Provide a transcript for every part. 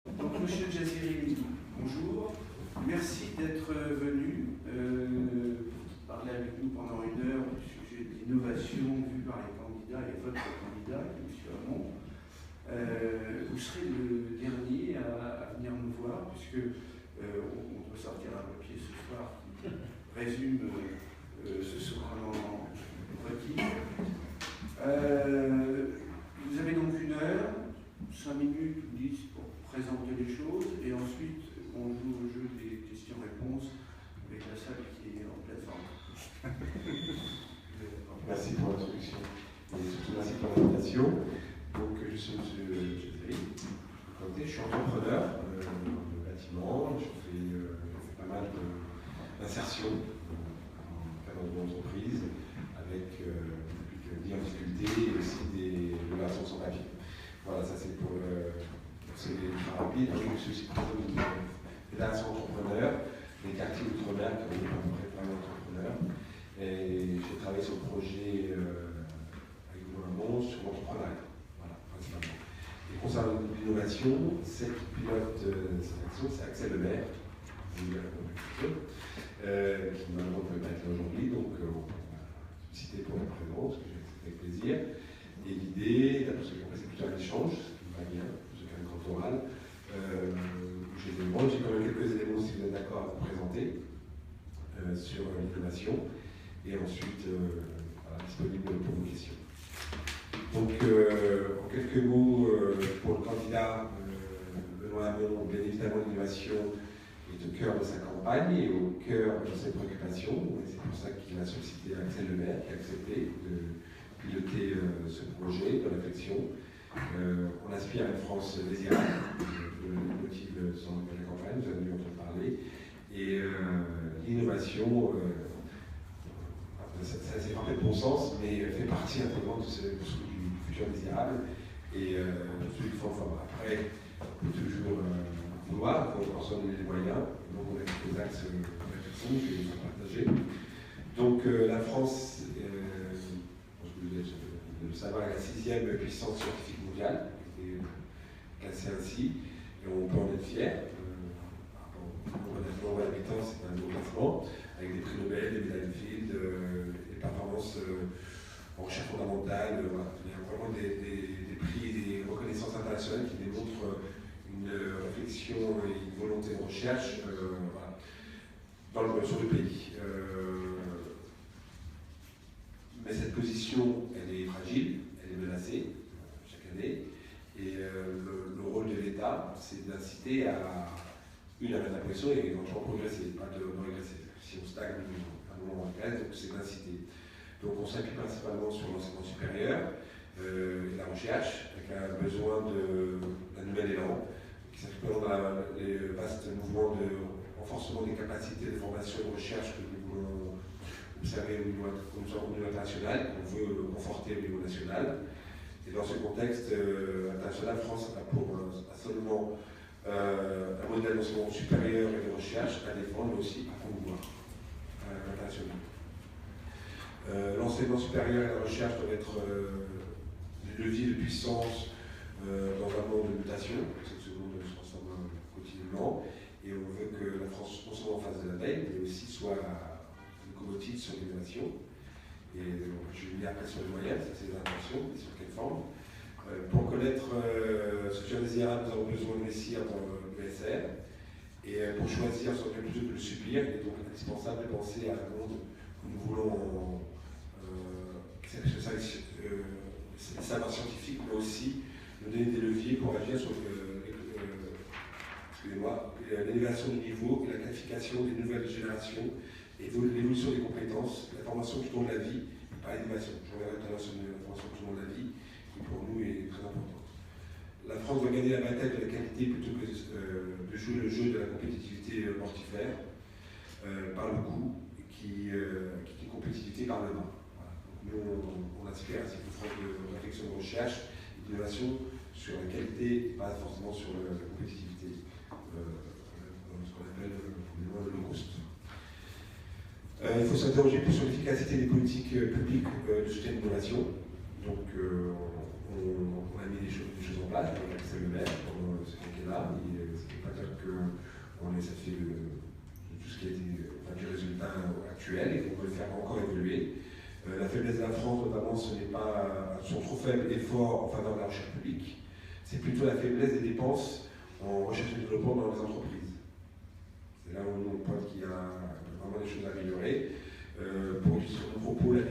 Donc, Monsieur Jaziri, bonjour. Merci d'être venu parler avec nous pendant une heure du sujet de l'innovation vue par les candidats et votre candidat, M. Hamon. Vous serez le dernier à venir nous voir, puisque on doit sortir un papier ce soir qui résume ce souverain requis. Vous avez donc une heure, 5 minutes ou 10 pour présenter les choses, et ensuite on joue au jeu des questions-réponses avec la salle qui est en pleine forme. Merci pour l'introduction et surtout merci pour l'invitation. Donc je suis M. Jaziri, je suis entrepreneur de bâtiment, je fais pas mal d'insertions dans le cadre de mon entreprise avec des difficultés et aussi des relations sans papier. Voilà, ça c'est pour c'est rapide. Je suis aussi président d'une fédération entrepreneur, des quartiers d'outre-mer qui ont à peu près plein d'entrepreneurs. Et j'ai travaillé sur le projet avec M. Hamon sur l'entrepreneuriat, voilà, principalement. Et concernant l'innovation, celle qui pilote cette action, c'est Axel Lemaire, qui malheureusement ne peut pas être là aujourd'hui, donc on va citer pour la présence, que j'ai accepté avec plaisir. Et l'idée, parce que c'est plutôt un échange, ce qui me va bien, j'ai fait un grand oral. J'ai quand même quelques éléments, si vous êtes d'accord, à vous présenter sur l'innovation. Et ensuite, voilà, disponible pour vos questions. Donc, en quelques mots, pour le candidat, Benoît Hamon, bien évidemment, l'innovation est au cœur de sa campagne et au cœur de ses préoccupations. Et c'est pour ça qu'il a sollicité Axel Lemaire, qui a accepté de piloter ce projet de réflexion. On aspire à une France désirable, le motif de la campagne, vous avez dû entendre parler. Et l'innovation, ça c'est frappé de bon sens, mais fait partie intégrante du futur désirable et celui qu'il faut en forme. Après, on peut toujours vouloir, il faut en se donner les moyens. Donc on a quelques axes de réflexion que je vais vous partager. Donc la France, je vais le savoir, est la 6e puissance scientifique mondiale, qui est classée ainsi, et on peut en être fier. Pour l'habitant, c'est un beau classement, avec des prix Nobel, des médailles Field, des performances en recherche fondamentale. Voilà. Il y a vraiment des prix et des reconnaissances internationales qui démontrent une réflexion et une volonté de recherche voilà, sur le pays. Mais cette position, elle est fragile, elle est menacée chaque année. Et le rôle de l'État, c'est d'inciter à mettre la pression et éventuellement progresser, pas de régresser. Si on stagne, à un moment on regresse, donc c'est d'inciter. Donc on s'appuie principalement sur l'enseignement supérieur et la recherche, avec un besoin d'un nouvel élan, qui s'inscrit dans les vastes mouvements de renforcement des capacités de formation et de recherche que nous voulons observer au niveau international, qu'on veut conforter au niveau national. Et dans ce contexte international, la France a seulement un modèle d'enseignement supérieur et de recherche à défendre, mais aussi à promouvoir à l'international. L'enseignement supérieur et la recherche doivent être des leviers de puissance dans un monde de mutation, parce que ce monde se transforme quotidiennement, et on veut que la France non seulement fasse de la veille, mais aussi soit une locomotive sur l'innovation. Et je vais venir après sur les moyens, ça c'est les intentions, et sur quelle forme. Pour connaître ce futur désirable, nous avons besoin d'investir dans l'ESR. Et pour choisir ce plutôt que de le subir, il est donc indispensable de penser à un monde où nous voulons des savoirs scientifiques, mais aussi nous donner des leviers pour agir sur l'élévation du niveau et la qualification des nouvelles générations et l'évolution des compétences, la formation tout au long de la vie, et pas l'innovation. Je reviendrai tout à l'heure sur la formation tout au long de la vie, qui pour nous est très importante. La France doit gagner la bataille de la qualité plutôt que de jouer le jeu de la compétitivité mortifère par le coût, qui est une compétitivité par le bas. Voilà. Nous, on aspire à cette forme de réflexion de recherche et d'innovation sur la qualité, pas forcément sur la compétitivité, ce qu'on appelle le low cost. Il faut s'interroger sur l'efficacité des politiques publiques de soutien de l'innovation. Donc, on a mis des choses en place, avec Axel Lemaire pendant ce quinquennat, et ça fait tout ce qui a été du résultat actuel et qu'on peut le faire encore évoluer. La faiblesse de la France, notamment, ce n'est pas son trop faible effort en faveur de la recherche publique, c'est plutôt la faiblesse des dépenses en recherche et développement dans les entreprises. C'est là où on pointe qu'il y a vraiment des choses à améliorer. Pour illustrer mon propos, la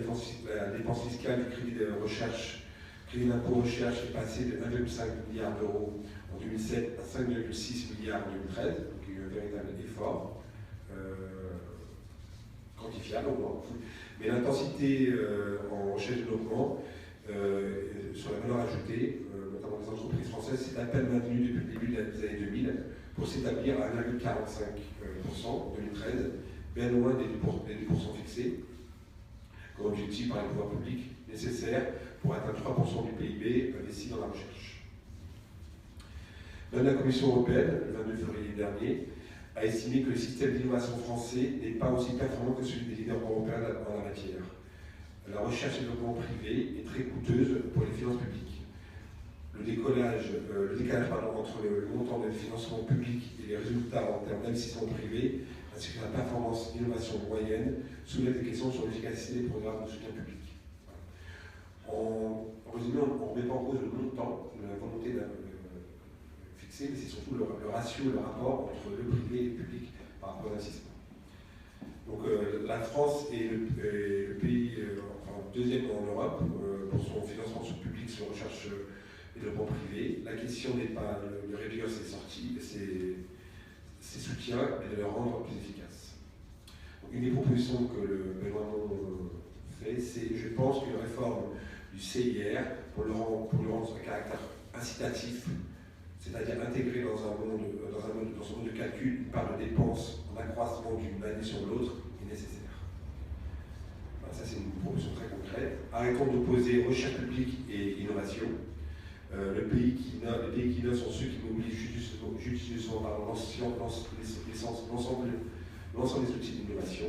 dépense fiscale du crédit de recherche, crédit d'impôt recherche est passé de 1,5 milliard d'euros en 2007 à 5,6 milliards en 2013, donc il y a eu un véritable effort quantifiable au moins. Mais l'intensité en recherche et développement sur la valeur ajoutée, notamment les entreprises françaises, s'est à peine maintenue depuis le début des années 2000 pour s'établir à 1,45% en 2013, bien loin des 2% fixés comme objectif par les pouvoirs publics nécessaires pour atteindre 3% du PIB investi dans la recherche. Même la Commission européenne, le 22 février dernier, a estimé que le système d'innovation français n'est pas aussi performant que celui des leaders européens en la matière. La recherche et le développement privé est très coûteuse pour les finances publiques. Le décalage entre le montant des financements publics et les résultats en termes d'investissement privé, ainsi que la performance d'innovation moyenne, soulève des questions sur l'efficacité des programmes de soutien public. En résumé, on ne remet pas en cause le montant, la volonté fixée, mais c'est surtout le ratio, le rapport entre le privé et le public par rapport à l'investissement. Donc la France est le pays deuxième en Europe pour son financement sur public, sur recherche et développement privé. La question n'est pas de réduire ses sorties, ses soutiens, mais de les rendre plus efficaces. Donc, une des propositions que le gouvernement fait, c'est, je pense, une réforme du CIR pour le rendre un caractère incitatif, c'est-à-dire intégrer dans son mode de calcul une part de dépenses en accroissement d'une année sur l'autre est nécessaire. Voilà, ça, c'est une proposition très concrète. Arrêtons d'opposer recherche publique et innovation. Les pays qui innovent sont ceux qui mobilisent judicieusement l'ensemble des outils d'innovation,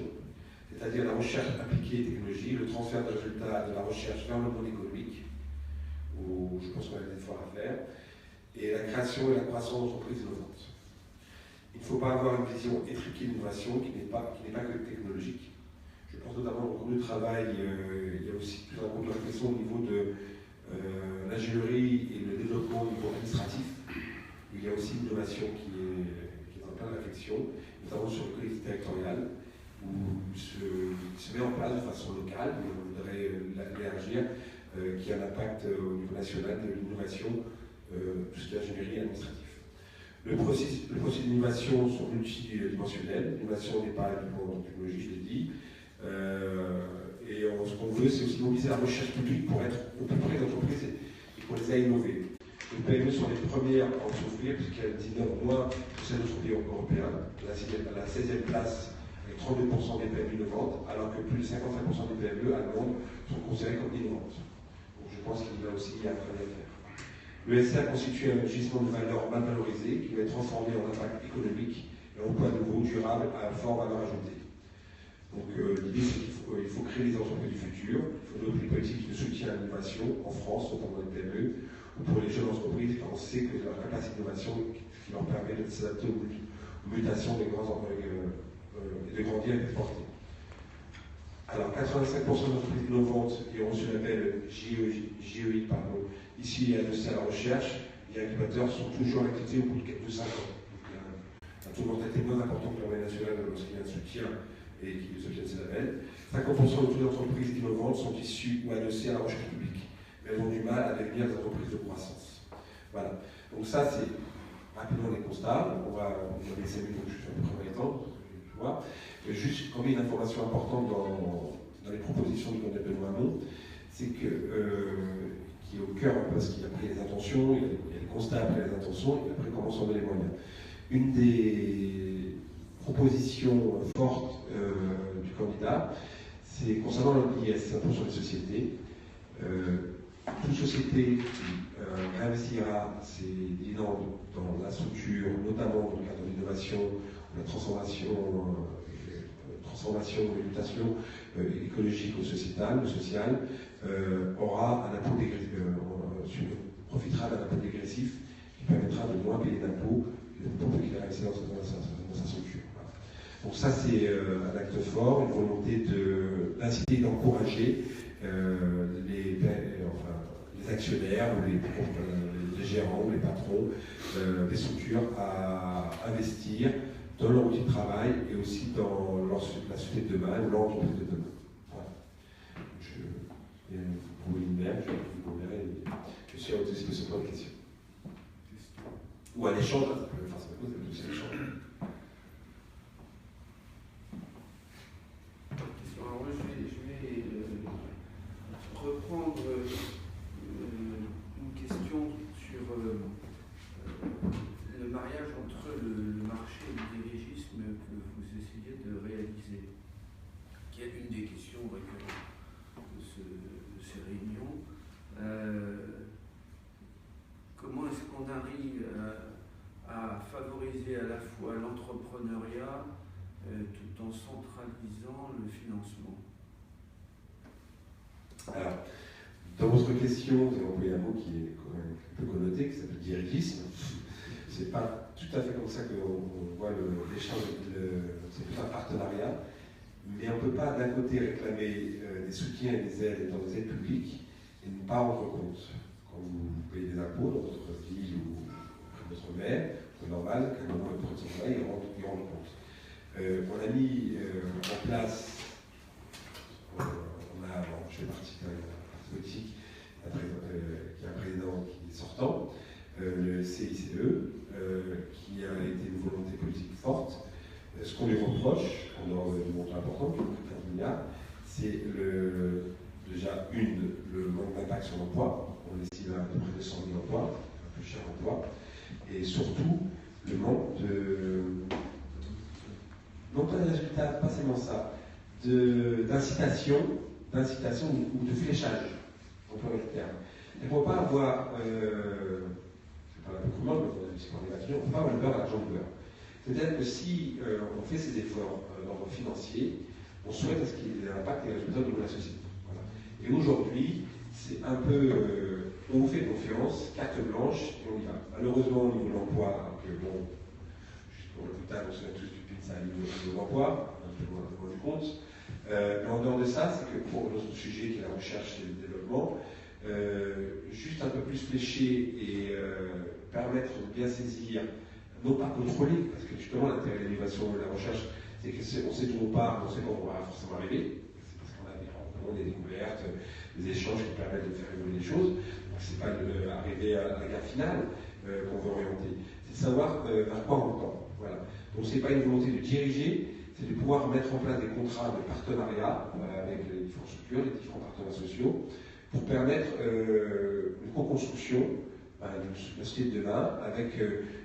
c'est-à-dire la recherche appliquée et technologie, le transfert de résultats de la recherche vers le monde économique, où je pense qu'on a des efforts à faire, et la création et la croissance d'entreprises innovantes. Il ne faut pas avoir une vision étriquée d'innovation qui n'est pas que technologique. Je pense notamment au groupe de travail, il y a aussi tout un groupe de réflexion au niveau de l'ingénierie et le développement au niveau administratif. Il y a aussi une innovation qui est en pleine réflexion, notamment sur le collectivité territoriale, où il se met en place de façon locale, mais on voudrait l'élargir, qui a un impact au niveau national de l'innovation, tout ce qui est ingénierie administrative. Le processus d'innovation sont multidimensionnels. L'innovation n'est pas uniquement en technologie, je l'ai dit. Et ce qu'on veut, c'est aussi mobiliser la recherche publique pour être au plus près des entreprises et pour les innover. Les PME sont les premières à en souffrir, puisqu'elles innovent moins que celles d'autres pays européens, à la 16e place avec 32% des PME innovantes, alors que plus de 55% des PME allemandes sont considérées comme innovantes. Donc je pense qu'il y a aussi un travail à faire. Le SA constitue un gisement de valeur mal valorisé qui va être transformé en impact économique et emploi nouveau, durable, à forte valeur ajoutée. Donc l'idée, c'est qu'il faut créer les entreprises du futur, il faut développer des politiques de soutien à l'innovation en France, notamment les PME, ou pour les jeunes entreprises, car on sait que leur capacité d'innovation qui leur permet de s'adapter aux mutations des grands et de grandir et d'exporter. Alors 85% des entreprises innovantes qui ont reçu le label JEI, ici adossé à la recherche, les incubateurs sont toujours en activité au bout de 5 ans. Donc, un taux de mortalité moins important que la moyenne nationale lorsqu'il y a un soutien et qui obtiennent ces labels. 50% de toutes les entreprises innovantes sont issues ou adossées à la recherche publique, mais elles ont du mal à devenir des entreprises de croissance. Voilà. Donc ça, c'est rapidement les constats. On va les 5 minutes, donc je suis à peu près temps, tu vois. Mais juste, quand même, une information importante dans les propositions du Lionel Benoît Hamon, c'est que, qui est au cœur, parce qu'il y a pris les intentions, il y a les constats après les intentions, et après comment s'en donner les moyens. Une des proposition forte du candidat, c'est concernant l'IS, l'impôt sur les sociétés. Toute société qui investira ses dividendes dans la structure, notamment dans le cadre de l'innovation, la transformation, mutation écologique ou sociétale, aura un impôt profitera d'un impôt dégressif qui permettra de moins payer d'impôts pour ceux qui investissent dans sa Donc ça, c'est un acte fort, une volonté d'inciter, d'encourager les actionnaires, ou les gérants, ou les patrons des structures à investir dans leur outil de travail et aussi dans la société de demain ou l'entreprise de demain. Voilà. Vous pouvez même, je suis à votre disposition pour les questions. Ou à l'échange, ça peut forcément poser aussi l'échange. Alors moi, je vais reprendre une question sur le mariage entre le marché et le dirigisme que vous essayez de réaliser, qui est une des questions récurrentes de ces réunions. Comment est-ce qu'on arrive à favoriser à la fois l'entrepreneuriat tout en centralisant le financement? Alors, dans votre question, vous avez employé un mot qui est quand même un peu connoté, qui s'appelle dirigisme. C'est pas tout à fait comme ça qu'on voit l'échange, c'est tout un partenariat, mais on ne peut pas d'un côté réclamer des soutiens et des aides dans les aides publiques et ne pas rendre compte. Quand vous payez des impôts dans votre ville ou auprès de votre maire, c'est normal qu'à un moment de votre travail, ils rendent compte. On a mis en place, je fais partie d'un parti politique qui a un président qui est sortant, le CICE, qui a été une volonté politique forte. Ce qu'on lui reproche, en dehors du montant important, qui est 15 milliards, c'est déjà le manque d'impact sur l'emploi. On estime à peu près 200 000 emplois, un peu cher emploi, et surtout le manque non pas de résultats, pas seulement ça, d'incitation ou de fléchage, on peut le terme. Et on ne peut pas avoir, c'est pas un peu commun, mais on ne peut pas avoir le beurre à l'argent du beurre. C'est-à-dire que si on fait ces efforts d'ordre financier, on souhaite à ce qu'il y ait un impact et des résultats au niveau de la société. Voilà. Et aujourd'hui, c'est un peu, on vous fait confiance, carte blanche, et on y va. Malheureusement, au niveau de l'emploi, juste pour le putain, on se met tous du pizza au niveau de l'emploi, un peu loin du compte. Mais en dehors de ça, c'est que pour notre sujet qui est la recherche et le développement, juste un peu plus fléché et permettre de bien saisir, non pas contrôler, parce que justement l'intérêt de l'innovation et de la recherche, c'est qu'on sait d'où on part, on sait pas où on va forcément arriver. C'est parce qu'on a des rencontres, des découvertes, des échanges qui permettent de faire évoluer les choses. Donc c'est pas arriver à la gare finale qu'on veut orienter, c'est de savoir vers quoi on tend. Voilà. Donc c'est pas une volonté de diriger, c'est de pouvoir mettre en place des contrats de partenariat avec les différentes structures, les différents partenaires sociaux, pour permettre une co-construction d'une société de demain avec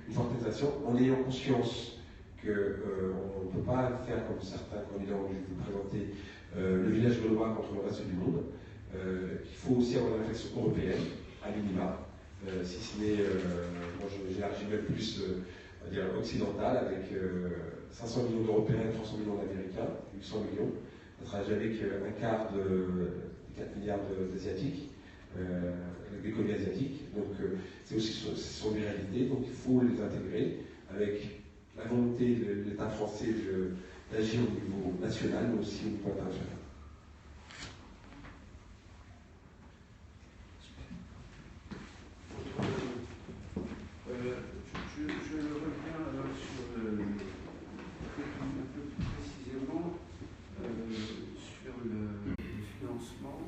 une fortification en ayant conscience qu'on ne peut pas faire comme certains candidats ont dû vous présenter le village gaulois contre le reste du monde. Il faut aussi avoir une réflexion européenne, à minima, si ce n'est, moi j'élargis même plus, on va dire occidentale, avec 500 millions d'Européens et 300 millions d'Américains, 800 millions. On ne sera jamais qu'un quart des 4 milliards d'Asiatiques, d'économie asiatique. Donc c'est aussi ce sont des réalités, donc il faut les intégrer avec la volonté de l'État français d'agir au niveau national, mais aussi au niveau international. Je reviens alors sur un peu plus précisément sur le financement.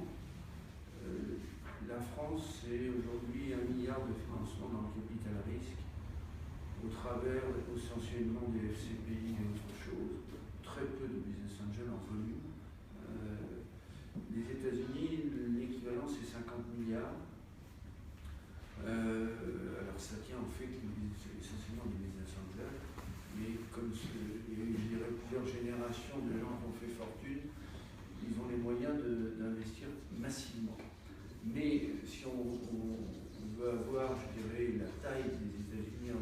La France, c'est aujourd'hui 1 milliard de financement dans le capital risque au travers essentiellement des FCPI et autre chose, très peu de business angel en volume. Les États-Unis, l'équivalent c'est 50 milliards. Alors ça tient au fait que c'est essentiellement des business angels, mais comme il y a eu, je dirais, plusieurs générations de gens qui ont fait fortune, ils ont les moyens d'investir massivement. Mais si on veut avoir, je dirais, la taille des États-Unis,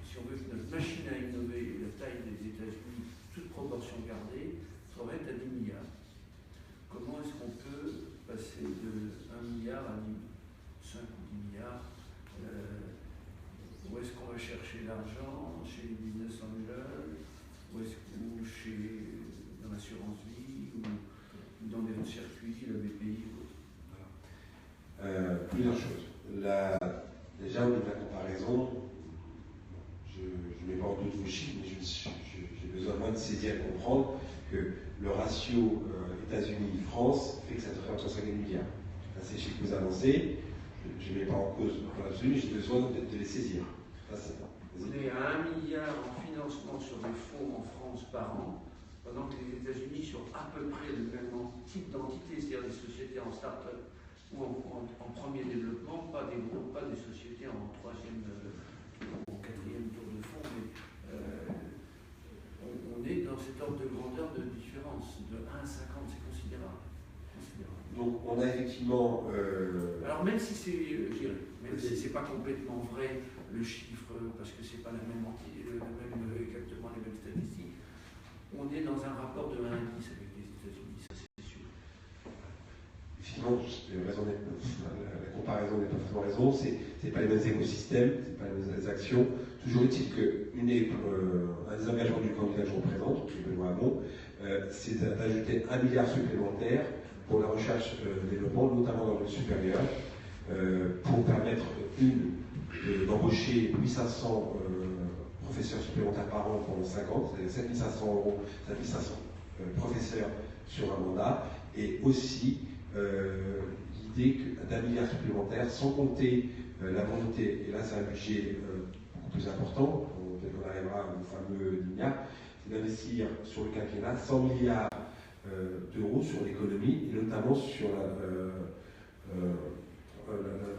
si on veut que notre machine à innover la taille des États-Unis, toute proportion gardée, ça va être à 10 milliards. Comment est-ce qu'on peut passer de 1 milliard à 5 ou 10 milliards Où est-ce qu'on va chercher l'argent? Chez les business angels? Où ou dans l'assurance vie, ou dans des circuits, la BPI ou autre? Plusieurs choses. Déjà, au niveau de la comparaison, je ne mets pas en doute vos chiffres, mais j'ai besoin moins de saisir et comprendre que le ratio États-Unis-France fait que ça devrait entre 5 milliards. Là, c'est les chiffres que vous avancez. Je ne mets pas en cause dans l'absolu, j'ai besoin de les saisir. On est à 1 milliard en financement sur des fonds en France par an, pendant que les États-Unis sont à peu près le même type d'entité, c'est-à-dire des sociétés en start-up ou en premier développement, pas des groupes, pas des sociétés en troisième ou quatrième tour de fond, mais on est dans cet ordre de grandeur de différence. De 1 à 50, c'est considérable. Donc on a effectivement... Alors même si c'est pas complètement vrai le chiffre, parce que c'est pas la même exactement les mêmes statistiques, on est dans un rapport de 1 à 10 avec les États-Unis, ça c'est sûr. Effectivement, la comparaison n'est pas forcément raison, c'est pas les mêmes écosystèmes, c'est pas les mêmes actions. Toujours est-il qu'un des engagements du candidat que je représente, Benoît Hamon, c'est d'ajouter 1 milliard supplémentaire pour la recherche et développement, notamment dans le supérieur, pour permettre d'embaucher 1500 professeurs supplémentaires par an pendant 5 ans, c'est-à-dire 7500 professeurs sur un mandat, et aussi l'idée d'1 milliard supplémentaire, sans compter la volonté, et là c'est un budget beaucoup plus important, peut-être qu'on arrivera au fameux milliard, c'est d'investir sur le quinquennat 100 milliards d'euros sur l'économie, et notamment sur la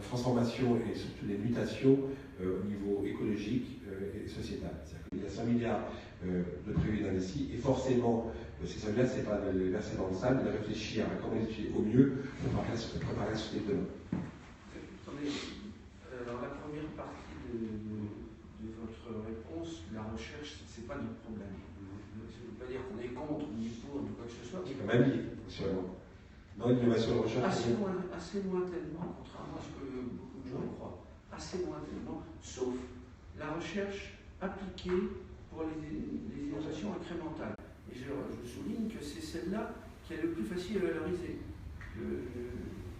transformation et surtout les mutations au niveau écologique et sociétal. Il y a 100 milliards de prévus d'investis, et forcément, ces 100 milliards, ce n'est pas de les verser dans le sable, mais de réfléchir à comment les utiliser au mieux pour préparer la société de demain. Alors la première partie de votre réponse, la recherche, ce n'est pas notre problème. Ça ne veut pas dire qu'on est contre, ni pour, ni quoi que ce soit. C'est quand même lié, sûrement. Non, l'innovation et la recherche. Assez lointainement, contrairement à ce que beaucoup de gens croient. Assez lointainement, sauf la recherche appliquée pour les innovations incrémentales. Et je souligne que c'est celle-là qui est le plus facile à valoriser.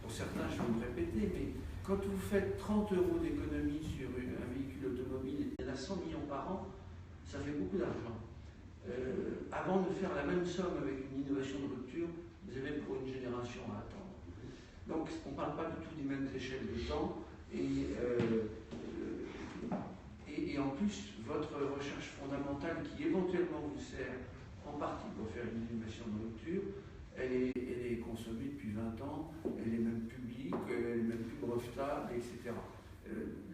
Pour certains, je vais me répéter, mais quand vous faites 30 € d'économie sur un véhicule automobile, il y en a 100 millions par an, ça fait beaucoup d'argent. Avant de faire la même somme avec une innovation de rupture, vous avez pour une génération à attendre. Donc on ne parle pas du tout des mêmes échelles de temps, et en plus, votre recherche fondamentale qui éventuellement vous sert en partie pour faire une innovation de rupture, elle est consommée depuis 20 ans, elle est même publique, elle est même plus brevetable, etc.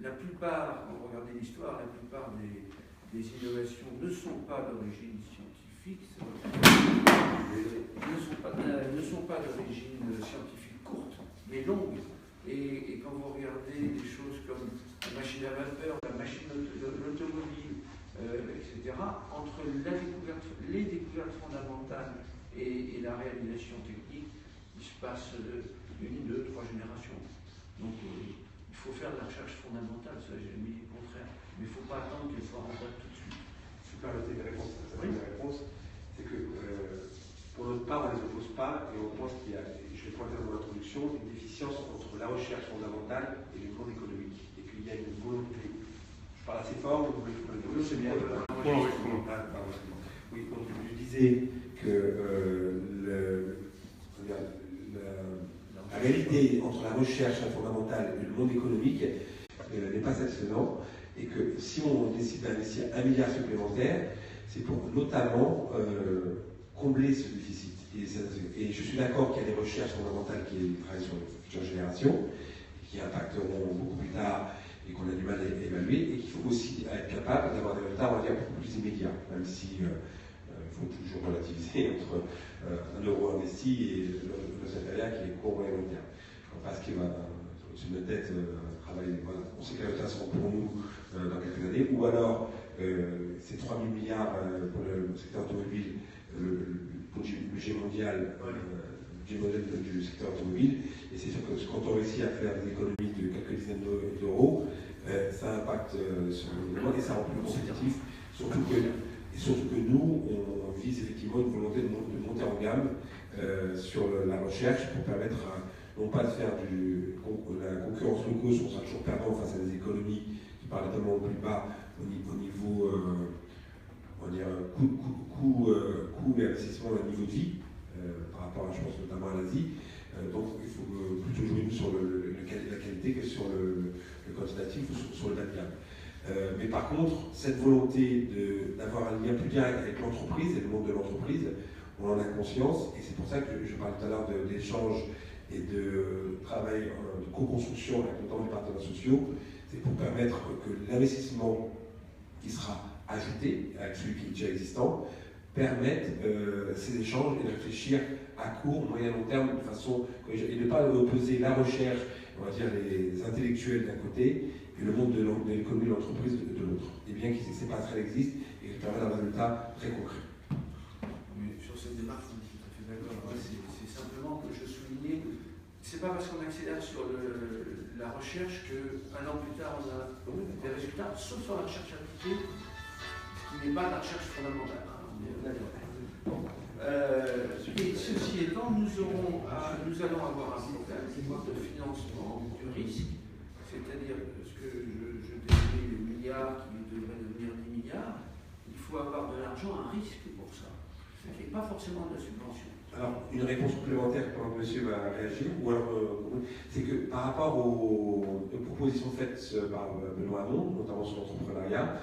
La plupart, quand vous regardez l'histoire, la plupart des innovations ne sont pas d'origine scientifique, ne sont pas d'origine scientifique courte, mais longue. Et quand vous regardez des choses comme la machine à vapeur, l'automobile, etc., entre les découvertes fondamentales et la réalisation technique, il se passe 1, 2, 3 générations. Donc il faut faire de la recherche fondamentale, ça j'ai mis le contraire, mais il ne faut pas attendre qu'elle soit rentable tout de suite. Super, la réponse. La réponse, c'est que pour notre part, on ne les oppose pas, et on pense qu'il y a, je l'ai pointé dans mon introduction, une déficience entre la recherche fondamentale et le monde économique, et qu'il y a une volonté. Je parle assez fort, vous voulez que c'est bien. Oui, donc je disais que la réalité entre la recherche fondamentale et le monde économique n'est pas satisfaisante, et que si on décide d'investir 1 milliard supplémentaire, c'est pour notamment combler ce déficit. Et je suis d'accord qu'il y a des recherches fondamentales qui travaillent sur les futures générations, qui impacteront beaucoup plus tard et qu'on a du mal à évaluer, et qu'il faut aussi être capable d'avoir des résultats, on va dire, beaucoup plus immédiats, même si il faut toujours relativiser entre 1 € investi et le salariat qui est court et long terme. Parce qu'il va au-dessus de notre tête travailler. Voilà. On sait que les résultats seront pour nous dans quelques années, ou alors ces 3 000 milliards pour le secteur automobile, le budget mondial, le budget modèle du secteur automobile, et c'est sûr que quand on réussit à faire des économies de quelques dizaines d'euros, ça impacte sur le développement et ça rend plus compétitif, surtout que, Et surtout que nous, on vise effectivement une volonté de monter en gamme sur la recherche pour permettre non pas de faire la concurrence low cost, on sera toujours perdant face à des économies qui parlent tellement plus bas au niveau on va dire, coût et investissement au niveau de vie, par rapport à, je pense notamment à l'Asie. Donc il faut plutôt jouer sur la qualité que sur le quantitatif ou sur le bas de gamme. Mais par contre, cette volonté d'avoir un lien plus direct avec l'entreprise et le monde de l'entreprise, on en a conscience, et c'est pour ça que je parlais tout à l'heure d'échange et de travail de co-construction avec notamment les partenaires sociaux. C'est pour permettre que l'investissement qui sera ajouté avec celui qui est déjà existant permette ces échanges et de réfléchir à court, moyen, long terme de façon et ne pas opposer la recherche, on va dire les intellectuels d'un côté et le monde de l'économie de l'entreprise de l'autre. Et bien que ces passerelles existent et qu'elles permettent un résultat très concret. Oui, sur cette démarche, je suis tout à fait d'accord. C'est simplement que je soulignais, c'est pas parce qu'on accélère sur la recherche qu'un an plus tard on a des résultats, sauf sur la recherche appliquée, ce qui n'est pas la recherche fondamentale. Et ceci étant, nous allons avoir un programme de financement du risque, c'est-à-dire ce que je décrivais, les milliards qui devraient devenir 10 milliards, il faut avoir de l'argent à risque pour ça, et pas forcément de la subvention. Alors, une réponse complémentaire pendant que monsieur va réagir, ou alors, c'est que par rapport aux propositions faites par Benoît Hamon, notamment sur l'entrepreneuriat,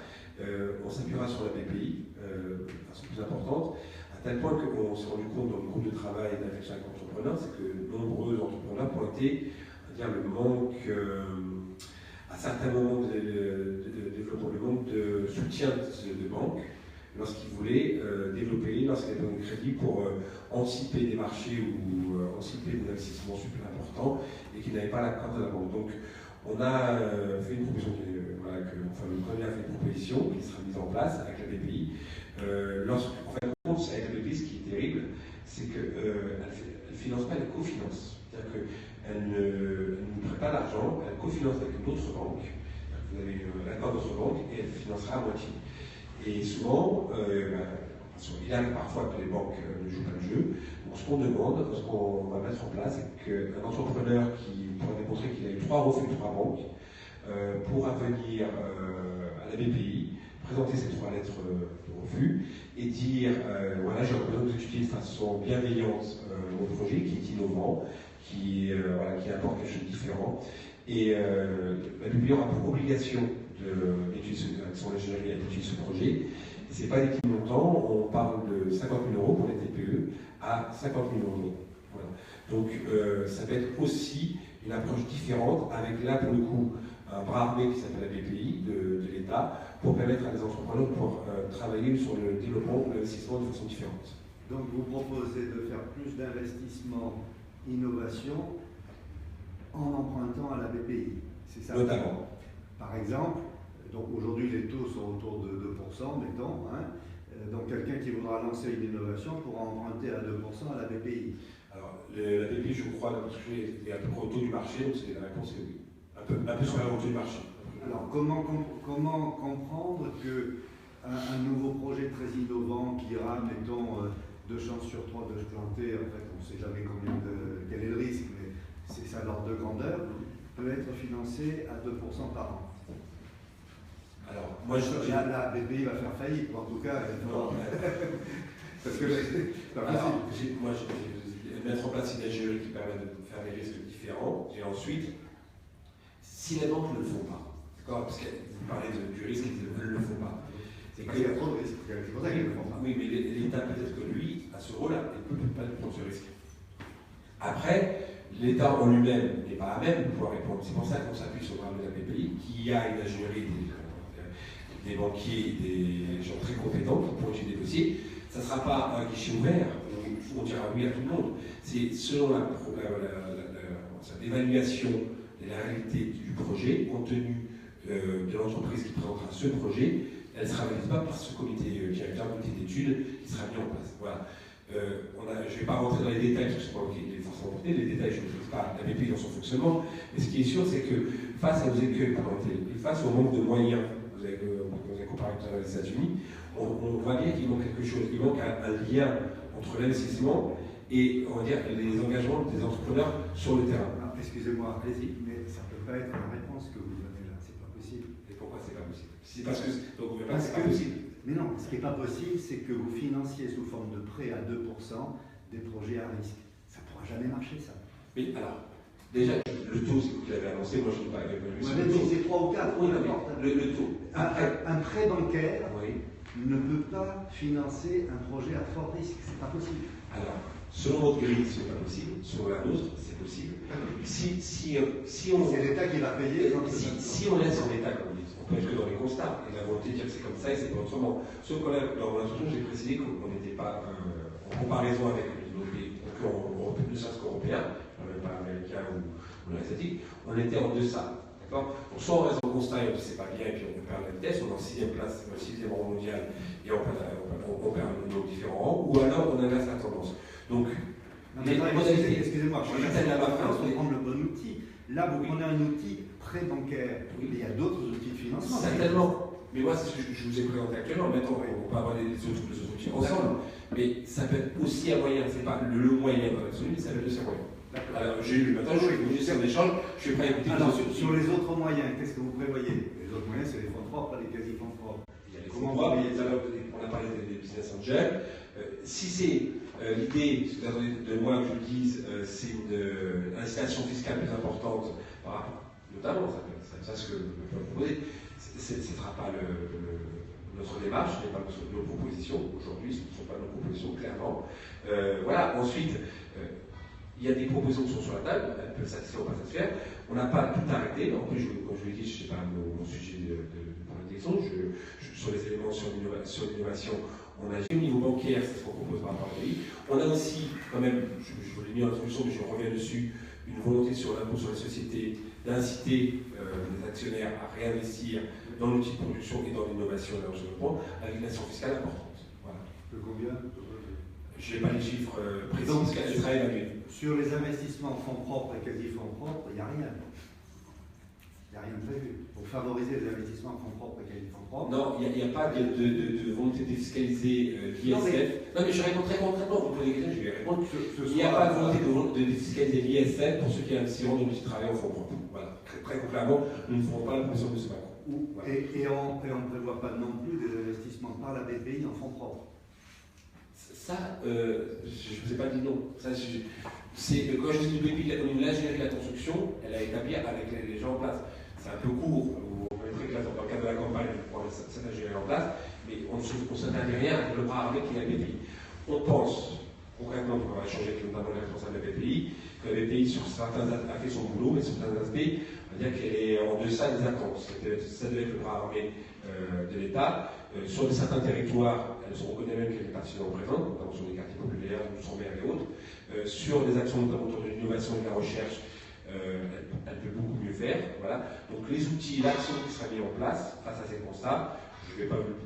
on s'appuiera sur la BPI, de façon plus importante, à tel point qu'on s'est rendu compte dans le groupe de travail d'Infection avec entrepreneurs, c'est que nombreux entrepreneurs pointaient le manque, à certains moments de développement, le manque de soutien de banque lorsqu'ils voulaient développer, lorsqu'ils avaient besoin de crédit pour anticiper des marchés ou anticiper des investissements super importants et qu'ils n'avaient pas la carte de la banque. Donc, on a fait une proposition, le premier a fait une proposition qui sera mise en place avec la BPI. En fait, avec la BPI, ce qui est terrible, c'est qu'elle ne finance pas, elle cofinance. C'est-à-dire qu'elle ne prête pas l'argent, elle cofinance avec une autre banque. Vous avez l'accord d'autre banque et elle financera à moitié. Et souvent, il arrive parfois que les banques ne jouent pas le jeu. Donc, ce qu'on demande, ce qu'on va mettre en place, c'est qu'un entrepreneur qui pourra démontrer qu'il a eu 3 refus de 3 banques pourra venir à la BPI, présenter ces 3 lettres de refus et dire voilà, j'ai besoin d'étudier de façon bienveillante mon projet qui est innovant, qui apporte quelque chose de différent. Et la BPI aura pour obligation d'étudier son ingénierie et d'étudier ce projet. Et ce n'est pas des petits montants, on parle de 50 000 € pour les TPE à 50 000 €. Voilà. Donc ça peut être aussi une approche différente avec là pour le coup un bras armé qui s'appelle la BPI de l'État pour permettre à des entrepreneurs de pouvoir travailler sur le développement ou l'investissement de façon différente. Donc vous proposez de faire plus d'investissement innovation en empruntant à la BPI, c'est ça? Notamment. Par exemple, donc aujourd'hui les taux sont autour de 2%, mettons, donc quelqu'un qui voudra lancer une innovation pourra emprunter à 2% à la BPI. Alors la BPI, je crois, parce que c'est à peu près au taux du marché, donc la réponse est oui. Un peu sur la hauteur du marché. Alors comment comprendre qu'un nouveau projet très innovant qui ira, mettons, 2 chances sur 3 de se planter, en fait on ne sait jamais quel est le risque, mais c'est ça l'ordre de grandeur, peut être financé à 2% par an? Alors, moi la BPI va faire faillite, en tout cas. Parce que moi, je mettre en place une ingénierie qui permet de faire des risques différents, et ensuite, si les banques ne le font pas, d'accord, parce que vous parlez du risque, ils ne le font pas. C'est qu'il y a trop de risques, c'est pour ça qu'ils ne le font pas. Oui, mais l'État, peut-être que lui, à ce rôle-là, il ne peut pas prendre ce risque. Après, l'État en lui-même n'est pas à même de pouvoir répondre. C'est pour ça qu'on s'appuie sur le programme de la BPI, qui a une ingénierie des banquiers, des gens très compétents qui pourront étudier des dossiers. Ça ne sera pas un guichet ouvert où on dira oui à tout le monde. C'est selon l'évaluation de la réalité du projet, compte tenu de l'entreprise qui présentera ce projet, elle ne sera validée pas par ce comité directeur, comité d'études qui sera mis en place. Voilà. Je ne vais pas rentrer dans les détails, parce que ce n'est pas forcément porté, les détails, je ne maîtrise pas la BPI dans son fonctionnement, mais ce qui est sûr, c'est que face à nos écueils présentés, et face au manque de moyens, vous avez comparé partenaires des États-Unis, on voit bien qu'il manque quelque chose. Il manque un lien entre l'investissement et, on va dire, les engagements des entrepreneurs sur le terrain. Excusez-moi, allez-y, mais ça ne peut pas être la réponse que vous donnez là, c'est pas possible. Et pourquoi c'est pas possible? C'est parce que donc on veut pas Parce que c'est pas que, possible. mais non, ce qui n'est pas possible, c'est que vous financiez sous forme de prêt à 2% des projets à risque. Ça ne pourra jamais marcher, ça. Mais alors, déjà, le taux, c'est vous qui l'avez annoncé, moi je ne sais pas. Même si c'est 3 ou 4, oui, le taux. Un prêt bancaire Oui. ne peut pas financer un projet à fort risque, c'est pas possible. Alors, selon votre grille, c'est pas possible. Selon la nôtre, c'est possible. Si on... C'est l'État qui va payer. Si on laisse en état, comme vous dites, on peut être que dans les constats. Et la volonté de dire que c'est comme ça et c'est pas autrement. Sauf que là, dans l'introduction, j'ai précisé qu'on n'était pas en comparaison avec nos pays, ne serait-ce qu'européens, même pas américains ou asiatiques, on était en deçà. Donc, soit on reste dans le constat et on dit c'est pas bien et puis on perd la vitesse, on est en 6e place, 6e rang mondial et on perd nos différents rangs, ou alors on inverse la tendance. Donc, excusez-moi, je vais prendre le bon outil. Là, vous oui. prenez un outil prêt bancaire, oui. il y a d'autres outils de financement. Certainement. Mais moi, c'est ce que je vous ai présenté actuellement. Maintenant, on peut avoir les autres outils ensemble, mais ça peut être aussi un moyen, c'est pas le moyen dans l'absolu, mais ça peut être aussi un moyen. Alors, j'ai eu maintenant, je vais vous laisser en échange, je suis prêt à écouter. Alors, sur les autres moyens, qu'est-ce que vous prévoyez? Les autres moyens, c'est les fonds propres, les quasi-fonds propres. Il y a les fonds propres, on a parlé des business angels. Si c'est l'idée, ce que vous attendez de moi que je le dise, c'est une incitation fiscale plus importante par rapport, notamment, ça ce que je peux proposer, ce ne sera pas notre démarche, ce n'est pas nos propositions. Aujourd'hui, ce ne sont pas nos propositions, clairement. Voilà, ensuite, il y a des propositions qui sont sur la table, elles peuvent satisfaire ou pas satisfaire. On n'a pas tout arrêté. En plus, comme je l'ai dit, je ne sais pas mon sujet de prédilection, sur les éléments sur l'innovation, on a au niveau bancaire, c'est ce qu'on propose par rapport au pays. On a aussi, quand même, je vous l'ai mis en introduction, mais je reviens dessus, une volonté sur l'impôt sur les sociétés d'inciter les actionnaire à réinvestir dans l'outil de production et dans l'innovation et dans le développement, avec une action fiscale importante. Voilà. De combien? Je n'ai pas les chiffres précis, donc, ce sera évalué. Sur les investissements fonds propres et quasi-fonds propres, il n'y a rien. Il n'y a rien de prévu. Pour favoriser les investissements fonds propres et quasi-fonds propres. Non, il n'y a pas de volonté de défiscaliser l'ISF. Non, mais je réponds très concrètement. Vous posez des questions, je vais répondre. Il n'y a pas de volonté de défiscaliser l'ISF pour ceux qui investiront dans l'outil de travail en fonds propres. Voilà. Très concrètement, nous ne ferons pas la proposition de ce Macron. Voilà. Et on ne prévoit pas non plus des investissements par la BPI en fonds propres. Ça, je ne vous ai pas dit non. Ça, quand je dis le BPI, au niveau de l'ingénierie de la construction, elle a établi avec les gens en place. C'est un peu court, vous reconnaîtrez que là, dans le cadre de la campagne, on prend cette ingénierie en place, mais on ne s'interdit rien avec le bras armé qui est la BPI. On pense, concrètement, on va échanger avec notamment les responsables de la BPI, que la BPI, sur certains aspects, a fait son boulot, mais sur certains aspects, on va dire qu'elle est en deçà des attentes. Ça devait être le bras armé de l'État. Sur certains territoires, elles se reconnaissent même qu'elle n'est pas suffisamment présente, notamment sur les quartiers populaires, sur mer et autres. Sur des actions notamment autour de l'innovation et de la recherche, elle peut beaucoup mieux faire. Voilà. Donc les outils, l'action qui sera mise en place face à ces constats, je ne vais pas vous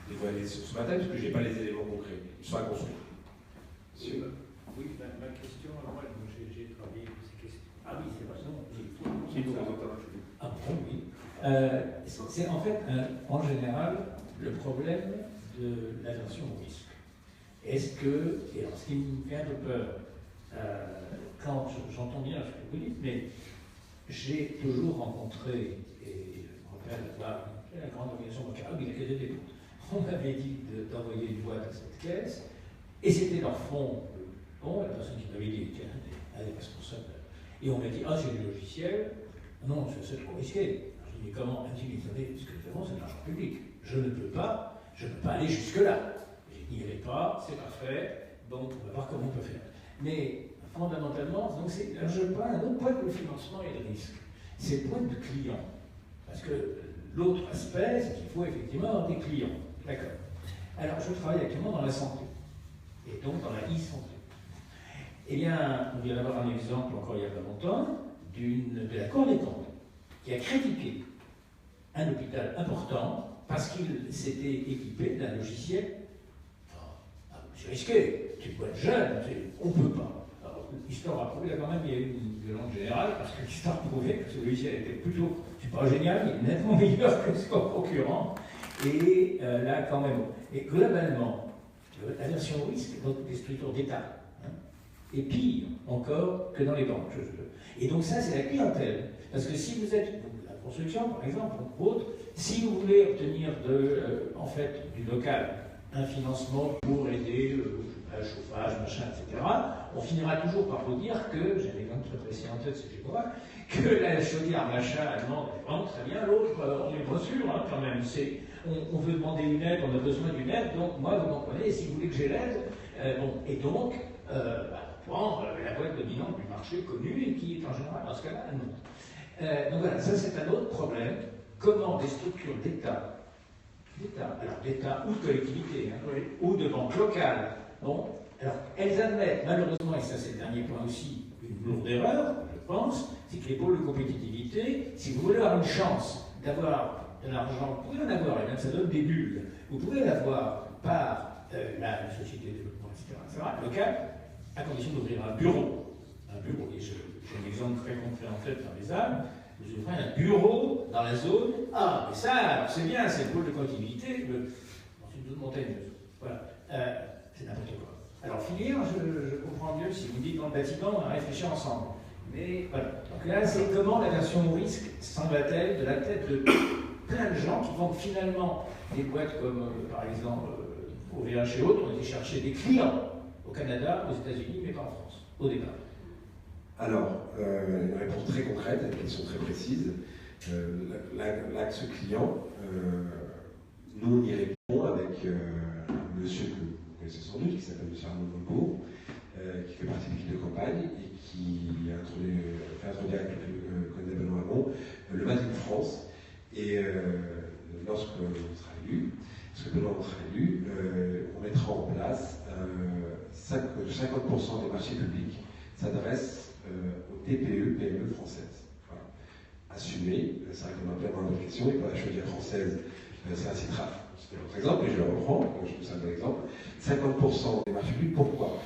dévoiler ce matin parce que je n'ai pas les éléments concrets. Ils sont à construire. Monsieur. Oui, ma question, alors moi j'ai travaillé sur ces questions. Ah oui, c'est vrai. Ah bon, oui. C'est en fait, en général, le problème de l'aversion au risque. Est-ce que, et alors ce qui me fait un peu peur, quand j'entends bien ce que vous dites, mais j'ai toujours rencontré, et je me rappelle la grande organisation bancaire, il y a que des dépôts. On m'avait dit d'envoyer une boîte à cette caisse, et c'était leur fonds. Bon, la personne qui m'avait dit, tiens, elle est responsable. Et on m'a dit, ah, c'est du logiciel. Non, c'est trop risqué. Je dis, comment? Elle dit, vous savez, ce que nous faisons, c'est de l'argent public. Je ne peux pas aller jusque-là. Je n'y irai pas, c'est pas fait. Donc, on va voir comment on peut faire. Mais, fondamentalement, donc c'est un autre point que le financement et le risque. C'est le point de client. Parce que l'autre aspect, c'est qu'il faut effectivement avoir des clients. D'accord. Alors, je travaille actuellement dans la santé. Et donc, dans la e-santé. Eh bien, on vient d'avoir un exemple encore il n'y a pas longtemps de la Cour des comptes qui a critiqué un hôpital important parce qu'il s'était équipé d'un logiciel. C'est risqué, c'est une boîte jeune, on ne peut pas. Alors, l'histoire a prouvé, là quand même, il y a eu une violence générale parce que l'histoire a prouvé que ce logiciel était plutôt, c'est pas génial, mais nettement meilleur que son concurrent. Et là, quand même. Et globalement, l'aversion au risque dans toutes les structures d'État est pire encore que dans les banques. Et donc ça, c'est la clientèle. Parce que si vous êtes, la construction par exemple, ou autre, si vous voulez obtenir en fait, du local un financement pour aider le chauffage, machin, etc., on finira toujours par vous dire que, j'ai un exemple très précis en tête, c'est chez moi, que la chaudière machin allemande est vraiment très bien, l'autre, on n'est pas sûr quand même. On veut demander une aide, on a besoin d'une aide, donc moi vous m'en prenez, et si vous voulez que j'ai l'aide, et donc, prendre la boîte dominante du marché connue et qui est en général dans ce cas-là allemande. Donc voilà, ça c'est un autre problème. Comment des structures d'État, alors d'État ou de collectivité, ou de banques locales, bon, alors elles admettent malheureusement, et ça c'est le dernier point aussi, une lourde erreur, je pense, c'est que les pôles de compétitivité, si vous voulez avoir une chance d'avoir de l'argent, vous pouvez en avoir, et même ça donne des bulles, vous pouvez l'avoir par la société de développement, etc., locale, à condition d'ouvrir un bureau, et j'ai un exemple très concret en tête dans les Alpes, vous ouvrez un bureau dans la zone, mais ça, c'est bien, c'est le pôle de collectivité, dans une zone montagneuse, voilà, c'est n'importe quoi. Alors finir, je comprends mieux si vous dites dans le bâtiment, on va réfléchir ensemble, mais voilà, donc là, c'est comment l'aversion au risque s'en va-t-elle de la tête de plein de gens qui vont finalement, des boîtes comme par exemple OVH et autres, ont été chercher des clients au Canada, aux États-Unis, mais pas en France, au départ. Alors, une réponse très concrète, une question très précise. L'axe client, nous on y répond avec un monsieur que vous connaissez sans doute, qui s'appelle M. Arnaud Montebourg, qui fait partie de l'équipe de campagne et qui a fait introduire avec le candidat Benoît Hamon le Made in France. Et lorsque on sera élu, on mettra en place 50% des marchés publics s'adressent aux TPE, PME françaises. Voilà. Assumé, c'est vrai qu'on a plein de questions, et pour la chaudière française, c'est un citraf. C'était votre exemple, et je le reprends, je trouve ça un bon exemple. 50% des marchés publics, pourquoi?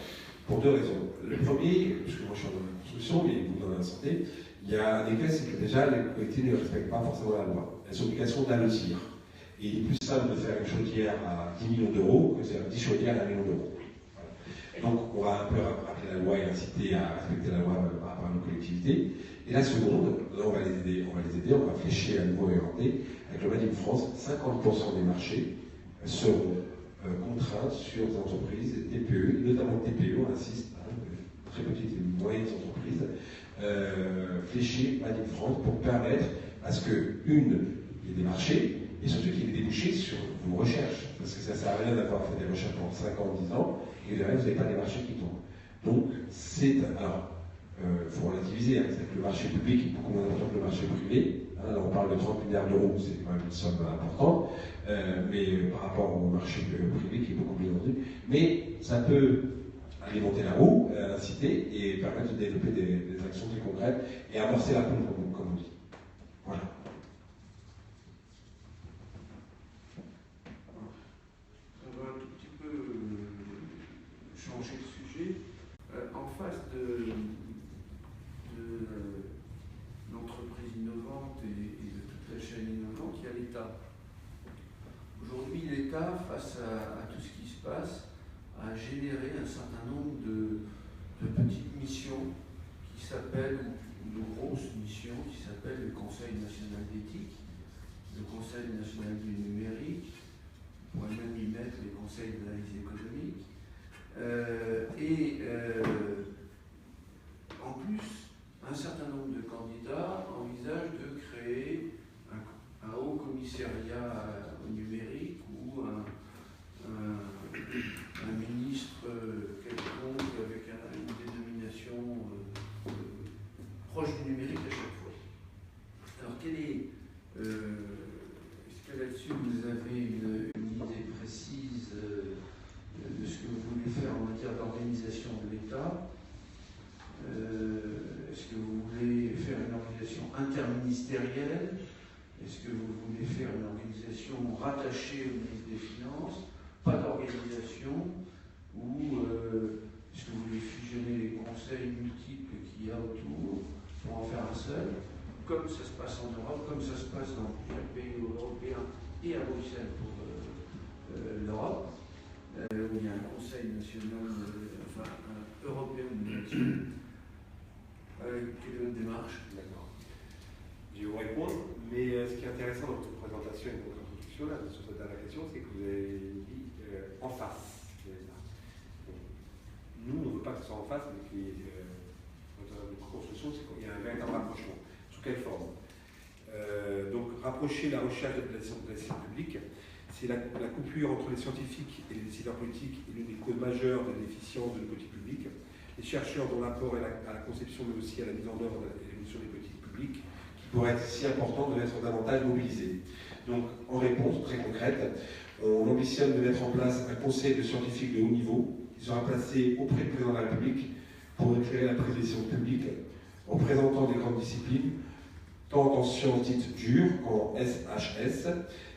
Pour deux raisons. Le premier, parce que moi je suis dans la construction, mais vous dans la santé, il y a un effet, c'est que déjà les collectivités ne respectent pas forcément la loi. Elles ont l'obligation d'allotir. Et il est plus simple de faire une chaudière à 10 millions d'euros que de faire 10 chaudières à 1 million d'euros. Voilà. Donc on va un peu rappeler la loi et inciter à respecter la loi par rapport à nos collectivités. Et la seconde, là on va les aider, on va flécher à nouveau et orienter. Avec le Made in France, 50% des marchés seront contraints sur des entreprises, TPE, notamment TPE, on insiste, très petites et moyennes entreprises, fléchées Made in France pour permettre à ce que, il y ait des marchés, et surtout qu'il y ait des débouchés sur vos recherches. Parce que ça ne sert à rien d'avoir fait des recherches pendant 5 ans, 10 ans, et derrière vous n'avez pas des marchés qui tombent. Donc, alors, il faut relativiser, hein, c'est que le marché public est beaucoup moins important que le marché privé. Hein, là, on parle de 30 milliards d'euros, c'est quand même une somme importante, mais par rapport au marché privé qui est beaucoup plus étendu. Mais ça peut alimenter la roue, inciter et permettre de développer des actions très concrètes et amorcer la pompe, comme on dit. Voilà. On va un tout petit peu changer de sujet. En face de l'entreprise innovante et de toute la chaîne innovante, il y a l'État. Aujourd'hui, l'État, face à tout ce qui se passe, a généré un certain nombre de petites missions qui s'appellent, ou de grosses missions qui s'appellent le Conseil national d'éthique, le Conseil national du numérique, on pourrait même y mettre les conseils d'analyse économique. En plus, un certain nombre de candidats envisagent de créer un haut commissariat au numérique ou un ministre quelconque avec une dénomination proche du numérique à chaque fois. Alors, est-ce que là-dessus vous avez une idée précise de ce que vous voulez faire en matière d'organisation de l'État? Est-ce que vous voulez faire une organisation interministérielle? Est-ce que vous voulez faire une organisation rattachée au ministre des Finances? Pas d'organisation? Ou est-ce que vous voulez fusionner les conseils multiples qu'il y a autour pour en faire un seul? Comme ça se passe en Europe, comme ça se passe dans plusieurs pays européens et à votre Bruxelles pour l'Europe, où il y a un conseil national, européen de l'action. Quelle est votre démarche? D'accord. Je vais vous répondre, mais ce qui est intéressant dans votre présentation et votre introduction là, sur cette dernière question, c'est que vous avez dit en face. Nous, on ne veut pas que ce soit en face, mais notre construction, c'est qu'il y a un véritable rapprochement. Sous quelle forme? Donc, rapprocher la recherche de la science publique, c'est la coupure entre les scientifiques et les décideurs politiques est l'une des causes majeures de l'efficience de la politique publique. Les chercheurs dont l'apport à la conception, mais aussi à la mise en œuvre et à l'évolution des politiques publiques, qui pourraient être si importants, doivent être davantage mobilisés. Donc, en réponse très concrète, on ambitionne de mettre en place un conseil de scientifiques de haut niveau qui sera placé auprès du président de la République pour éclairer la prise de décision publique en présentant des grandes disciplines, tant en sciences dites dures qu'en SHS.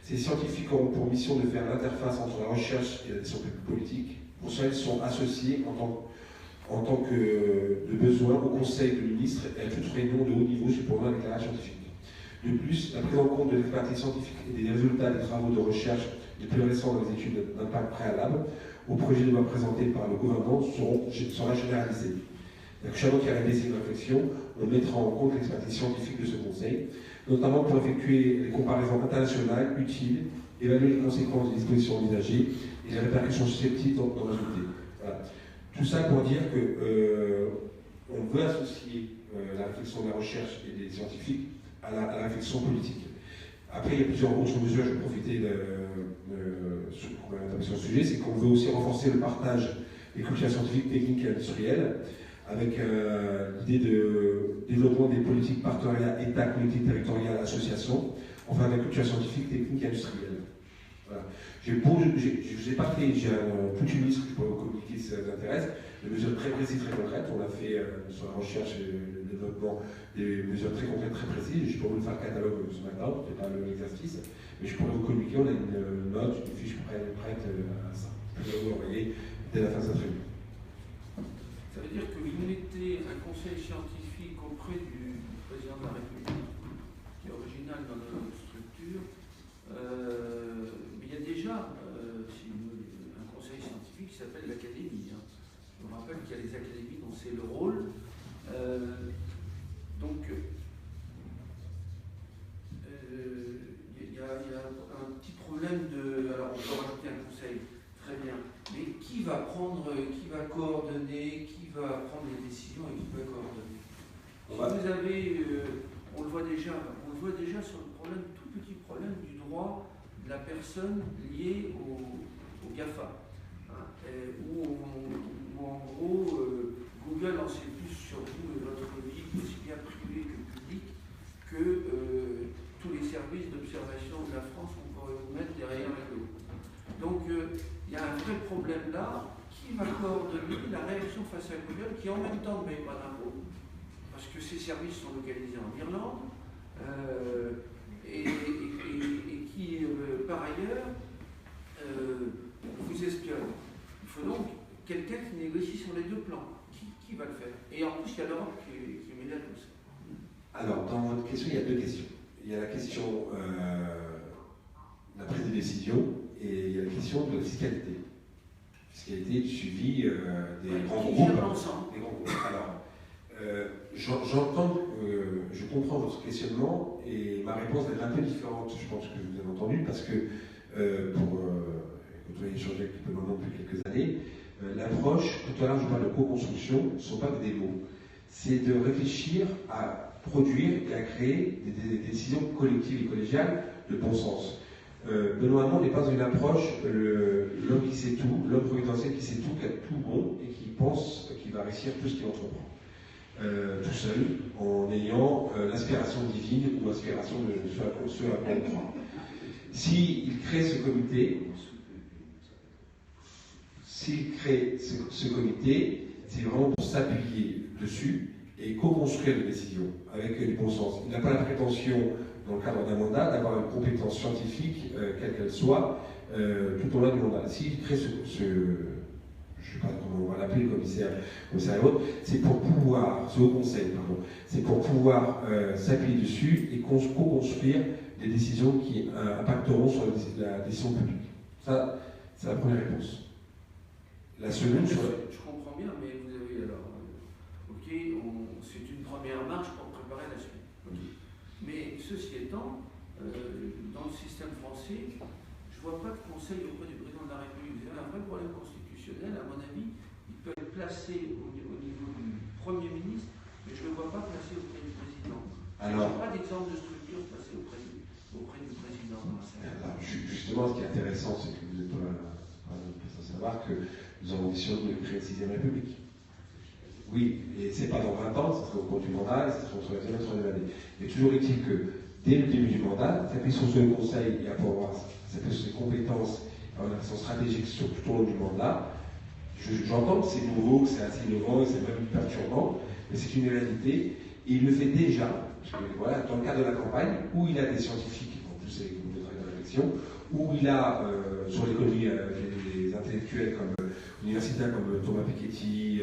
Ces scientifiques auront pour mission de faire l'interface entre la recherche et la décision politique. Pour cela, ils sont associés en tant que de besoin au Conseil de ministres et à toute réunion de haut niveau supposant un éclairage scientifique. De plus, la prise en compte de l'expertise scientifique et des résultats des travaux de recherche les plus récents dans les études d'impact préalables au projet de loi présenté par le gouvernement sera généralisée. Chaque qui a réalisé une réflexion, on mettra en compte l'expertise scientifique de ce Conseil, notamment pour effectuer les comparaisons internationales utiles, évaluer les conséquences des dispositions envisagées et les répercussions susceptibles d'en résulter. Voilà. Tout ça pour dire qu'on veut associer la réflexion de la recherche et des scientifiques à la réflexion politique. Après, il y a plusieurs autres mesures, je vais profiter sur ce sujet, c'est qu'on veut aussi renforcer le partage des cultures scientifiques, techniques et industrielles, avec l'idée de développement des politiques partenariats État, collectivités territoriales, associations, enfin de la culture scientifique, technique et industrielle. Voilà. Je vous ai pas fait, j'ai toute une liste que je pourrais vous communiquer si ça vous intéresse, de mesures très précises, très concrètes. On a fait sur la recherche et le développement des mesures très concrètes, très précises. Je pourrais vous faire le catalogue ce matin, ce n'est pas l'exercice, mais je pourrais vous communiquer, on a une note, une fiche prête à ça. Je vais vous l'envoyer dès la fin de cette réunion. Ça veut dire que vous mettez un conseil scientifique auprès du président de la République, qui est original dans notre structure, mais il y a déjà un conseil scientifique qui s'appelle l'Académie. Hein. Je me rappelle qu'il y a les académies dont c'est le rôle. Donc, il y a un petit problème de... Alors, on peut rajouter un conseil, très bien. Mais qui va coordonner, qui va prendre les décisions et qui va coordonner? Vous avez, on le voit déjà sur le problème, tout petit problème du droit de la personne liée au GAFA, hein, où en gros Google en sait plus sur vous et votre vie, aussi bien privée que publique, que tous les services d'observation de la France qu'on pourrait vous mettre derrière la clé. Donc il y a un vrai problème là. Qui va coordonner la réaction face à Google, qui en même temps ne paye pas d'impôts, parce que ses services sont localisés en Irlande, et qui, par ailleurs, vous espionne. Il faut donc quelqu'un qui négocie sur les deux plans. Qui va le faire? Et en plus, il y a l'Europe qui met là tout ça. Alors, dans votre question, il y a deux questions. Il y a la question de la prise de décision et il y a la question de la fiscalité. Fiscalité du suivi des grands groupes. Alors, j'entends, je comprends votre questionnement et ma réponse va être un peu différente, je pense que vous avez entendu, parce que quand on a échangé avec le gouvernement depuis quelques années, l'approche, tout à l'heure je parle de co-construction, ce ne sont pas que des mots, c'est de réfléchir à produire et à créer des décisions collectives et collégiales de bon sens. Benoît Hamon n'est pas une approche, l'homme qui sait tout, l'homme providentiel qui sait tout, qui a tout bon et qui pense qu'il va réussir tout ce qu'il entreprend. Tout seul, en ayant l'inspiration divine ou l'inspiration de ce à quoi on croit. S'il crée ce comité, c'est vraiment pour s'appuyer dessus et co-construire les décisions avec du bon sens. Il n'a pas la prétention, dans le cadre d'un mandat, d'avoir une compétence scientifique, quelle qu'elle soit, tout au long du mandat. S'il crée je ne sais pas comment on va l'appeler, le commissaire et autres, c'est pour pouvoir, ce haut conseil, pardon, c'est pour pouvoir s'appuyer dessus et co-construire des décisions qui impacteront sur la décision publique. Ça, c'est la première réponse. La seconde sur... Je comprends bien, mais vous avez alors... ok, c'est une première marche pour préparer la suite. Okay. Mais ceci étant, dans le système français, je ne vois pas de conseil auprès du président de la République. Vous avez un vrai problème constitutionnel, à mon avis. Il peut être placé au niveau du Premier ministre, mais je ne le vois pas placé auprès du président. Alors, je n'ai pas d'exemple de structure placée auprès du président. Alors, justement, ce qui est intéressant, c'est que vous êtes sans savoir que nous avons l'ambition de créer une 6e République. Oui, et c'est pas dans 20 ans, ça sera au cours du mandat, ça sera sur la 2e et 3e année. Mais toujours est-il que, dès le début du mandat, s'appuyer sur ce conseil et à pouvoir s'appuyer sur ses compétences, avoir une action stratégique sur tout au long du mandat, j'entends que c'est nouveau, que c'est assez innovant et c'est même perturbant, mais c'est une réalité, et il le fait déjà, parce que, voilà, dans le cadre de la campagne, où il a des scientifiques, en plus c'est le travail de réflexion, où il a, sur l'économie, des intellectuels universitaires comme Thomas Piketty,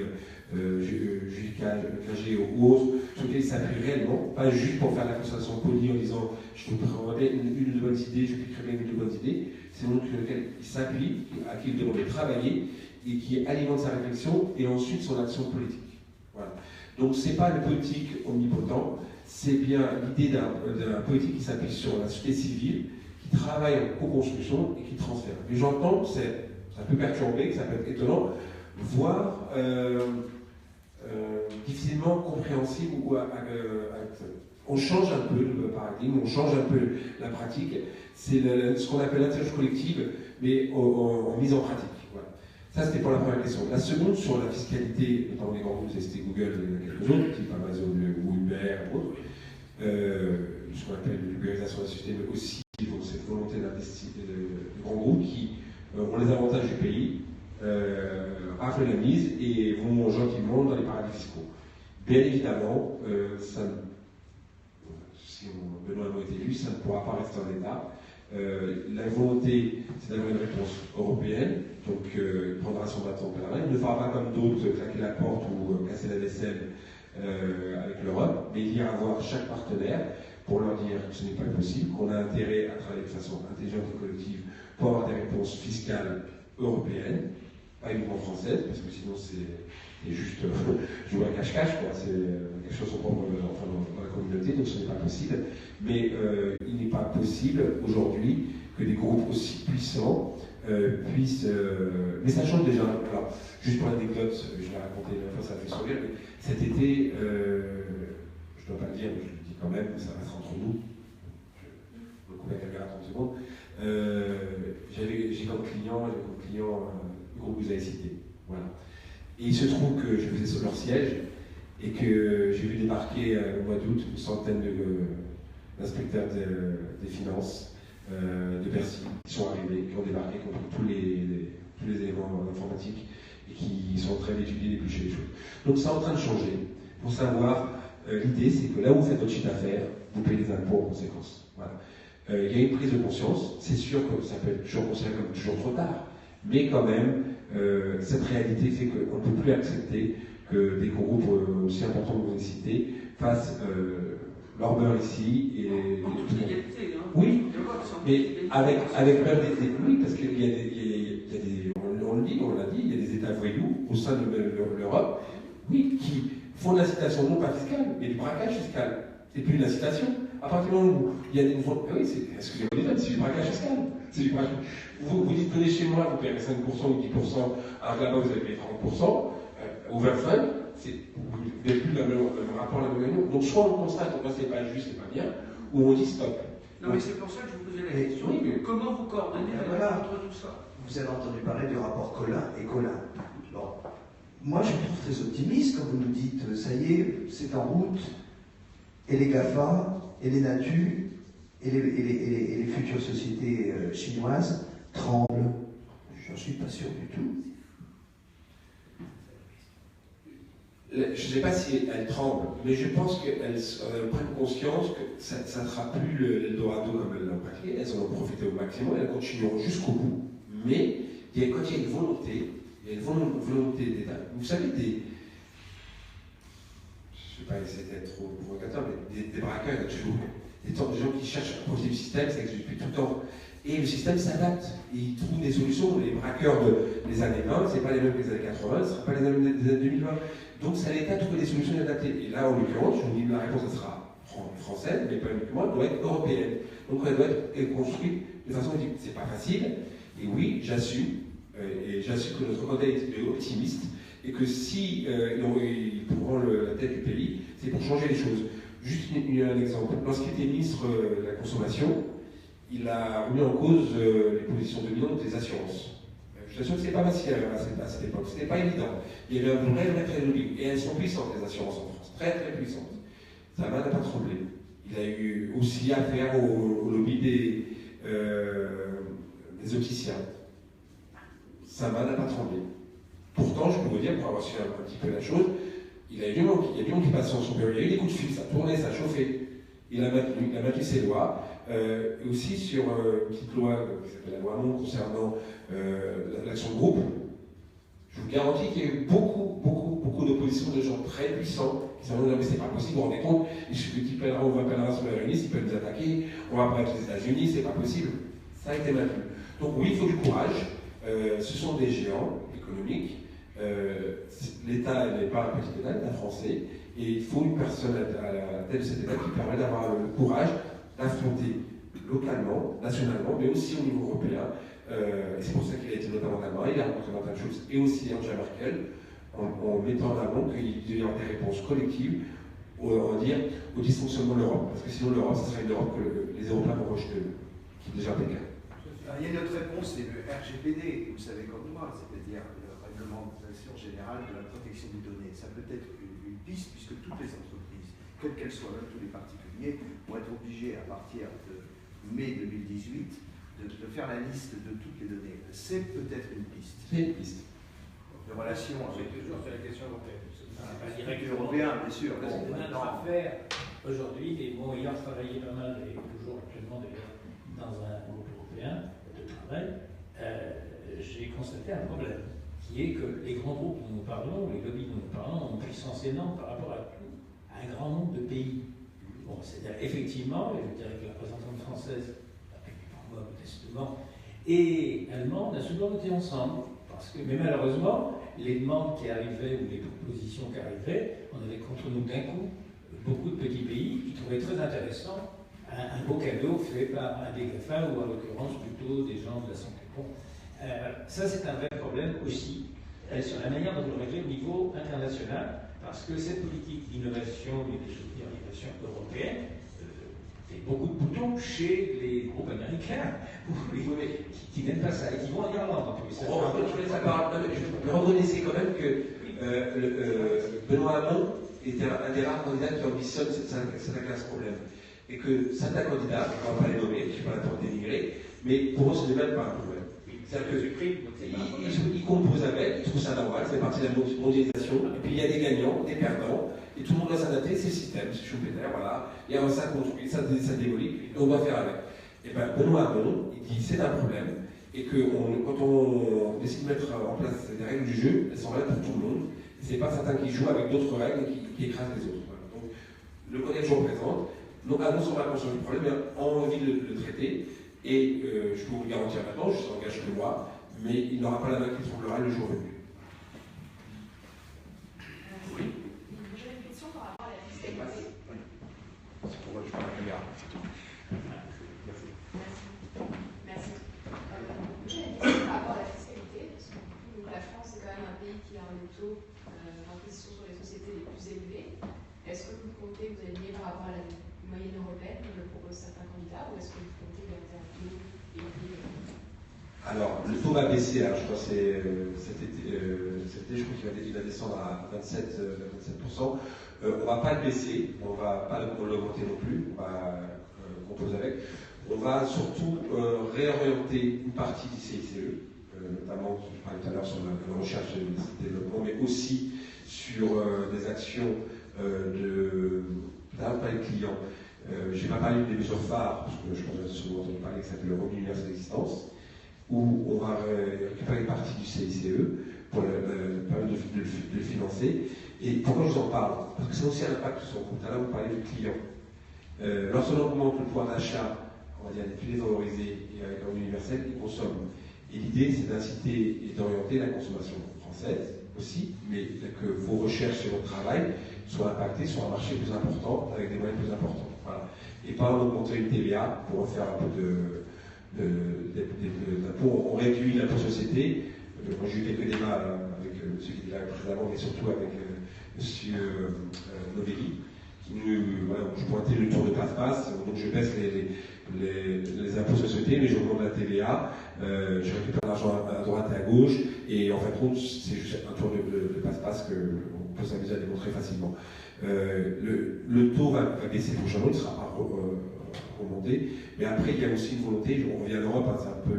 Jules Cagé ou autres, sur lesquels il s'appuie réellement, pas juste pour faire la constatation polie en disant je vous présenterai une ou deux bonnes idées, je piquerai une ou deux bonnes idées, c'est donc sur lequel il s'appuie, à qui il demande de travailler et qui alimente sa réflexion et ensuite son action politique. Voilà. Donc c'est pas le politique omnipotent, c'est bien l'idée d'un politique qui s'appuie sur la société civile, qui travaille en co-construction et qui transfère. Mais j'entends, ça peut perturber, ça peut être étonnant, voire difficilement compréhensible ou on change un peu le paradigme, on change un peu la pratique. C'est ce qu'on appelle l'intelligence collective, mais en mise en pratique. Voilà. Ça, c'était pour la première question. La seconde, sur la fiscalité, notamment les grands groupes, c'était Google et quelques autres, type Amazon ou Uber ou autres, ce qu'on appelle l'ubérisation de la société, mais aussi cette volonté d'investir de grands groupes qui ont les avantages du pays, raflent la mise et vont gentiment dans les paradis fiscaux. Bien évidemment, si Benoît Hamon est élu, ça ne pourra pas rester en l'état. La volonté, c'est d'avoir une réponse européenne, donc il prendra son bâton en pèlerin. Il ne fera pas comme d'autres claquer la porte ou casser la vaisselle avec l'Europe, mais il ira voir chaque partenaire pour leur dire que ce n'est pas possible, qu'on a intérêt à travailler de façon intelligente et collective pour avoir des réponses fiscales européennes, pas uniquement françaises, parce que sinon c'est juste jouer à cache-cache, c'est quelque chose propre dans la communauté, donc ce n'est pas possible. Mais il n'est pas possible aujourd'hui que des groupes aussi puissants puissent. Mais ça change déjà. Alors, juste pour l'anecdote, je l'ai raconté une fois, ça fait sourire, mais cet été, je ne dois pas le dire, mais je le dis quand même, ça reste entre nous. Je me coupe la caméra 30 secondes. J'ai comme client le groupe que vous avez cité. Voilà. Et il se trouve que je faisais sur leur siège et que j'ai vu débarquer au mois d'août une centaine d'inspecteurs des finances de Bercy qui sont arrivés, qui ont débarqué contre tous les éléments informatiques et qui sont en train d'étudier, d'éplucher les choses. Donc c'est en train de changer. Pour savoir, l'idée c'est que là où vous faites votre chiffre d'affaires, vous payez les impôts en conséquence. Voilà. Il y a une prise de conscience, c'est sûr que ça peut être toujours considéré comme toujours trop tard, mais quand même, cette réalité fait qu'on ne peut plus accepter que des groupes aussi importants que vous avez cités fassent leur beurre ici et en toute égalité, hein. Oui, mais avec même des oui, parce qu'il y a des on l'a dit, il y a des États voyous au sein de l'Europe, oui, qui font de l'incitation non pas fiscale, mais du braquage fiscal. C'est plus une incitation. À partir du moment où il y a des oui, excusez-moi, c'est du braquage fiscal. C'est du braquage. Vous dites, venez chez moi, vous payez 5% ou 10%, alors que là-bas vous avez payé 30%, au 25, vous n'avez plus le rapport à la même année. Donc soit on constate que c'est pas juste, c'est pas bien, ou on dit stop. Non, mais c'est pour ça que je vous posais la question. Comment vous coordonnez entre tout ça? Vous avez entendu parler du rapport Collin et Collin. Bon, moi je trouve très optimiste quand vous nous dites, ça y est, c'est en route, et les GAFA, et les Natu, et les futures sociétés chinoises tremblent. Je n'en suis pas sûr du tout. Je ne sais pas si elles tremblent, mais je pense qu'elles prennent conscience que ça ne sera plus l'Eldorado comme elles l'ont pratiqué. Elles en ont profité au maximum, elles continueront jusqu'au bout. Mais quand il y a une volonté, d'État. Vous savez, je ne vais pas essayer d'être trop provocateur, mais des braqueurs, il y en a toujours. des gens qui cherchent à profiter du système, ça existe depuis tout le temps. Et le système s'adapte, il trouve des solutions. Les braqueurs des années 20, ce n'est pas les mêmes que les années 80, ce ne sera pas les mêmes des années 2020. Donc c'est à l'État de trouver des solutions adaptées. Et là, en l'occurrence, je vous dis, la réponse elle sera française, mais pas uniquement, elle doit être européenne. Donc elle doit être construite de façon éthique. C'est pas facile, et oui, j'assume, que notre candidat est optimiste, et que si il prend la tête du pays, c'est pour changer les choses. Juste un exemple. Lorsqu'il était ministre de la Consommation, il a remis en cause les positions dominantes des assurances. Je t'assure que ce n'était pas facile à cette époque, ce n'était pas évident. Il y avait un vrai lobbying. Et elles sont puissantes, les assurances en France, très puissantes. Ça n'a pas tremblé. Il a eu aussi affaire au lobby des opticiens. Ça n'a pas tremblé. Pourtant, je peux vous dire, pour avoir su un petit peu la chose, il y a du monde qui passe son bureau. Il y a eu des coups de fil, ça tournait, ça chauffait. Il a maintenu ses lois. Et aussi sur une petite loi qui s'appelle la loi Hamon concernant l'action de groupe, je vous garantis qu'il y a eu beaucoup d'opposition de gens très puissants qui se sont dit mais c'est pas possible, vous vous rendez compte, il suffit qu'il pèlera, on va pèlera sur les réunis, ils peuvent nous attaquer, on va apparaître aux États-Unis, c'est pas possible. Ça a été maintenu. Donc oui, il faut du courage. Ce sont des géants économiques. L'État n'est pas un petit État, l'État français, et il faut une personne à la tête de cet État qui permet d'avoir le courage d'affronter localement, nationalement, mais aussi au niveau européen. Et c'est pour ça qu'il a été notamment en Allemagne, il a rencontré Martin Schulz et aussi Angela Merkel, en mettant en avant qu'il devait y avoir des réponses collectives on va dire, au dysfonctionnement de l'Europe. Parce que sinon l'Europe, ce serait une Europe que les Européens vont rejeter, qui est déjà le cas. Il y a une autre réponse, c'est le RGPD, vous savez comme moi, c'est-à-dire la réglementation générale de la protection des données. Ça peut être une piste, puisque toutes les entreprises, quelles qu'elles soient, même tous les particuliers, vont être obligés à partir de mai 2018 de faire la liste de toutes les données. C'est peut-être une piste. C'est une piste. De relation avec... C'est toujours sur la question européenne. Pas directement européen, bien sûr. Parce que notre affaire aujourd'hui, et bon, ayant travaillé pas mal, et toujours actuellement d'ailleurs, dans un groupe européen de travail, j'ai constaté un problème, qui est que les grands groupes dont nous parlons, les lobbies dont nous parlons, ont une puissance énorme par rapport à un grand nombre de pays. Bon, c'est-à-dire effectivement, et je dirais que la représentante française, pour moi modestement, et allemande, a souvent voté ensemble. Mais malheureusement, les demandes qui arrivaient ou les propositions qui arrivaient, on avait contre nous d'un coup beaucoup de petits pays qui trouvaient très intéressant un beau cadeau fait par un des GAFA ou en l'occurrence plutôt des gens de la santé. Bon, ça c'est un vrai problème aussi sur la manière dont on le régler au niveau international, parce que cette politique d'innovation et de soutenir l'innovation européenne fait beaucoup de boutons chez les groupes américains qui n'aiment pas ça et qui vont en Irlande en plus. Reconnaissez quand même que Benoît Hamon était un des rares candidats qui ambitionne s'attaquer à ce problème. Et que certains candidats, on ne va pas les nommer, je ne suis pas là pour dénigrer, mais pour eux ce n'est même pas un problème. C'est-à-dire qu'ils composent avec, ils trouvent ça normal, ça fait partie de la mondialisation, et puis il y a des gagnants, des perdants, et tout le monde doit s'adapter, c'est le système, c'est Schumpeter, voilà, il y a ça construit, ça démolit, et on doit faire avec. Et bien Benoît Hamon, il dit c'est un problème, et que quand on décide de mettre en place des règles du jeu, elles sont là pour tout le monde, et c'est pas certains qui jouent avec d'autres règles qui écrasent les autres. Voilà. Donc le candidat que je représente, non sont pas conscients du problème, mais ont envie de le traiter. Et je peux vous le garantir maintenant, je s'engage que moi, mais il n'aura pas la main qui tremblera le jour venu. Oui. J'ai une question par rapport à la fiscalité. C'est pour moi que je parle à la caméra. Merci. J'ai une question par rapport à la fiscalité, parce que donc, la France est quand même un pays qui a un taux d'imposition sur les sociétés les plus élevés. Est-ce que vous comptez vous aligner par rapport à la moyenne européenne, comme le proposent certains candidats, ou est-ce que vous comptez garder un taux élevé? Alors, le taux va baisser, je crois que cet été, je crois qu'il va descendre à 27%. On ne va pas le baisser, on ne va pas l'augmenter non plus, on va composer avec. On va surtout réorienter une partie du CICE, notamment, je parlais tout à l'heure sur la recherche et le développement, mais aussi sur des actions pas les clients. Je ne vais pas parler des mesures phares, parce que je pense que vous avez souvent entendu parler, qui s'appelle le revenu universel d'existence, où on va récupérer une partie du CICE pour permettre de le financer. Et pourquoi je vous en parle? Parce que c'est aussi un impact sur le compte. Là, vous parlez du client. Lorsqu'on augmente le pouvoir d'achat, on va dire les plus défavorisés et avec un universel, ils consomment. Et l'idée, c'est d'inciter et d'orienter la consommation française aussi, mais que vos recherches et votre travail soient impactés sur un marché plus important, avec des moyens plus importants. Voilà. Et pas en augmentant une TVA pour refaire un peu d'impôt. On réduit l'impôt société. Moi, j'ai eu quelques débats avec ceux qui étaient là précédemment, mais surtout avec M. Novelli, qui je pointais le tour de passe-passe, donc je baisse les impôts sociétés, mais j'augmente la TVA, je récupère l'argent à droite et à gauche, et en fin de compte, c'est juste un tour de passe-passe qu'on peut s'amuser à démontrer facilement. Le taux va baisser prochainement, il ne sera pas remonté, mais après, il y a aussi une volonté, on revient à l'Europe, hein, c'est un peu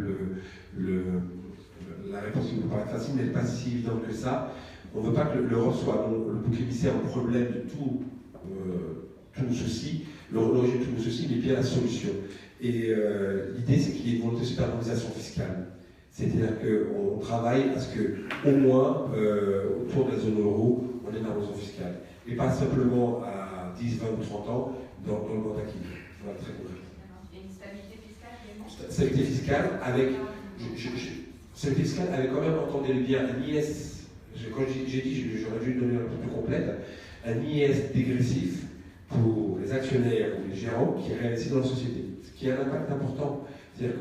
la réponse qui vous paraît facile, mais elle n'est pas si évidente que ça. On ne veut pas que l'Europe soit le bouc émissaire, le problème de tout ceci, l'origine de tout ceci, mais bien la solution. Et l'idée, c'est qu'il y ait une volonté de superharmonisation fiscale. C'est-à-dire qu'on travaille à ce qu'au moins, autour de la zone euro, on ait une harmonisation fiscale. Et pas simplement à 10, 20 ou 30 ans dans le mandat qui vient. Voilà, très concret. Il y a une stabilité fiscale également. Stabilité fiscale avec... Stabilité fiscale avec quand même, entendez-le bien, un IS, quand j'ai dit, j'aurais dû donner un peu plus complète, un IS dégressif pour les actionnaires ou les gérants qui réinvestissent dans la société. Ce qui a un impact important. C'est-à-dire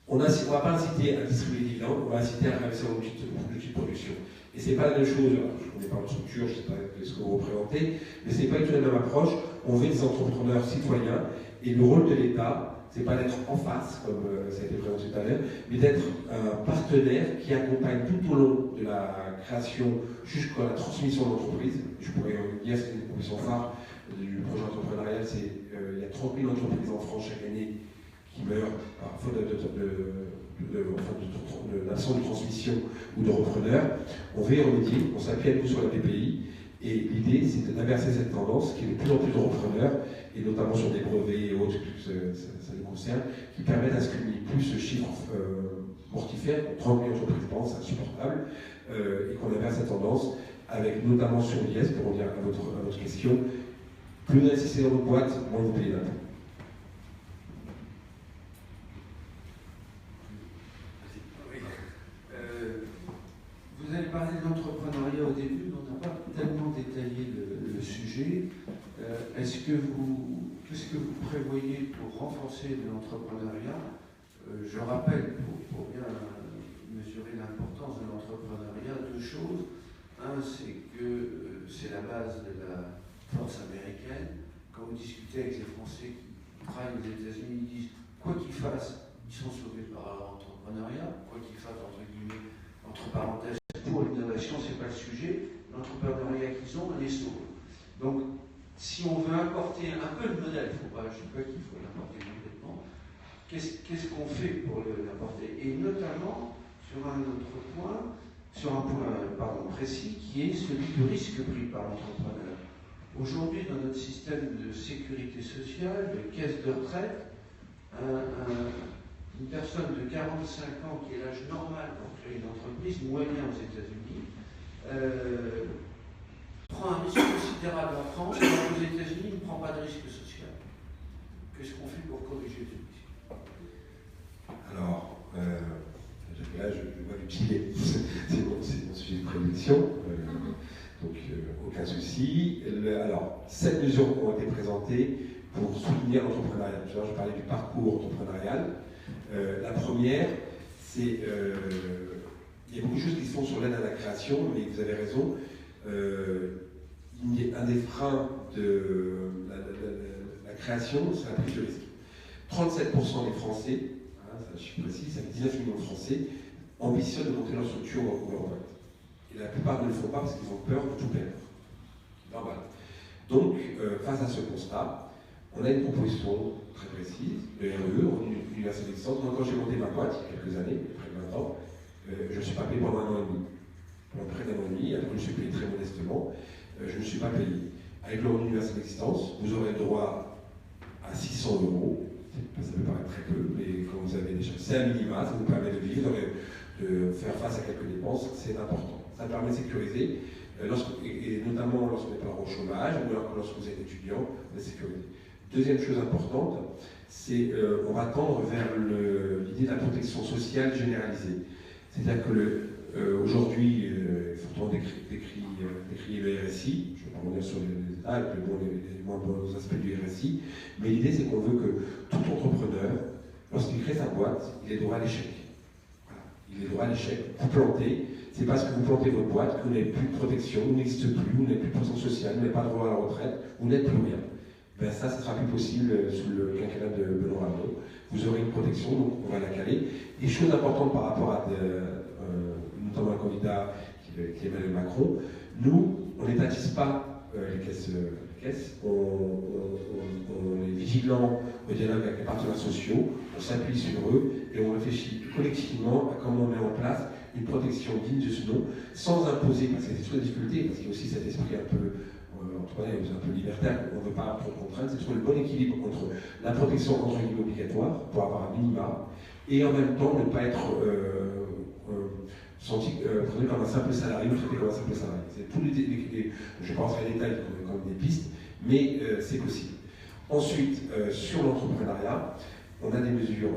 qu'on ne va pas inciter à distribuer des dividendes, on va inciter à réinvestir dans l'outil de production. Et ce n'est pas la même chose, je ne connais pas votre structure, je ne sais pas ce que vous représentez, mais ce n'est pas du tout la même approche. On veut des entrepreneurs citoyens, et le rôle de l'État, c'est pas d'être en face, comme ça a été présenté tout à l'heure, mais d'être un partenaire qui accompagne tout au long de la création jusqu'à la transmission de l'entreprise. Je pourrais dire, c'est une proposition phare du projet entrepreneurial, il y a 30 000 entreprises en France chaque année qui meurent par faute d'absence de transmission ou de repreneurs. On veut y remédier, on s'appuie à nous sur la BPI, et l'idée c'est d'inverser cette tendance, qui est de plus en plus de repreneurs, et notamment sur des brevets et autres, ça nous concerne, qui permettent à ce qu'il n'y ait plus ce chiffre mortifère, 30 000 entreprises par an, c'est insupportable, et qu'on inverse cette tendance, avec notamment sur l'IS, pour revenir à votre question, plus vous investissez dans votre boîte, moins vous payez d'impôts. Vous avez parlé de l'entrepreneuriat au début, mais on n'a pas tellement détaillé le sujet. Qu'est-ce que vous prévoyez pour renforcer l'entrepreneuriat? Je rappelle, pour bien mesurer l'importance de l'entrepreneuriat, deux choses. Un, c'est que c'est la base de la force américaine. Quand vous discutez avec les Français qui travaillent aux États-Unis, ils disent quoi qu'ils fassent, ils sont sauvés par l'entrepreneuriat. Quoi qu'ils fassent, entre guillemets, entre parenthèses, pour l'innovation, ce n'est pas le sujet. L'entrepreneuriat qu'ils ont, on les sauve. Donc, si on veut importer un peu le modèle, je ne dis pas qu'il faut l'importer complètement, qu'est-ce qu'on fait pour l'importer? Et notamment sur un point précis, qui est celui du risque pris par l'entrepreneur. Aujourd'hui, dans notre système de sécurité sociale, de caisse de retraite, une personne de 45 ans, qui est l'âge normal pour créer une entreprise, moyen aux États-Unis, prend un risque considérable en France, alors qu'aux États-Unis, il ne prend pas de risque social. Qu'est-ce qu'on fait pour corriger ce risque? Alors, là, je vois du gilet. C'est mon sujet de prédiction, donc aucun souci. Alors, 7 mesures ont été présentées pour soutenir l'entrepreneuriat. Je parlais du parcours entrepreneurial. La première, c'est il y a beaucoup de choses qui se font sur l'aide à la création, mais vous avez raison. Un des freins de la création, c'est la prise de risque. 37% des Français, c'est un chiffre précis, ça fait 19 millions de Français, ambitionnent de monter leur structure en boîte. Et la plupart ne le font pas parce qu'ils ont peur de tout perdre. Normal. Donc, face à ce constat, on a une proposition très précise, le RE, Universel Existence. Moi, quand j'ai monté ma boîte, il y a quelques années, près de 20 ans, je ne suis pas payé pendant 1 an et demi. Pendant près d'1 an et demi, après je suis payé très modestement, je ne suis pas payé. Avec le Universel Existence, vous aurez le droit à 600 €. Ça peut paraître très peu, mais quand vous avez déjà, c'est un minima, ça vous permet de vivre, de faire face à quelques dépenses, c'est important. Ça permet de sécuriser, et notamment lorsqu'on n'est pas au chômage, ou alors lorsque vous êtes étudiant, vous êtes sécurisé. Deuxième chose importante, c'est on va tendre vers l'idée de la protection sociale généralisée. C'est-à-dire que aujourd'hui, fortement décrit le RSI, je ne vais pas revenir sur les détails, les moins bons aspects du RSI, mais l'idée c'est qu'on veut que tout entrepreneur, lorsqu'il crée sa boîte, il ait droit à l'échec. Voilà. Il ait droit à l'échec. Vous plantez, c'est parce que vous plantez votre boîte que vous n'avez plus de protection, vous n'existez plus, vous n'avez plus de protection sociale, vous n'avez pas de droit à la retraite, vous n'êtes plus rien. Ben ça sera plus possible sous le quinquennat de Benoît Hamon. Vous aurez une protection, donc on va la caler. Et chose importante par rapport à notamment un candidat qui est Emmanuel Macron, nous, on n'étatise pas les caisses. On est vigilant au dialogue avec les partenaires sociaux, on s'appuie sur eux et on réfléchit collectivement à comment on met en place une protection digne de ce nom, sans imposer, parce que c'est toujours la difficulté, parce qu'il y a aussi cet esprit un peu un peu libertaire, on ne veut pas trop de contraintes, c'est trouver le bon équilibre entre la protection entre guillemets obligatoire, pour avoir un minima, et en même temps ne pas être senti comme un simple salarié ou traité comme un simple salarié. C'est tous je pense à les détails comme des pistes, mais c'est possible. Ensuite, sur l'entrepreneuriat, on a des mesures,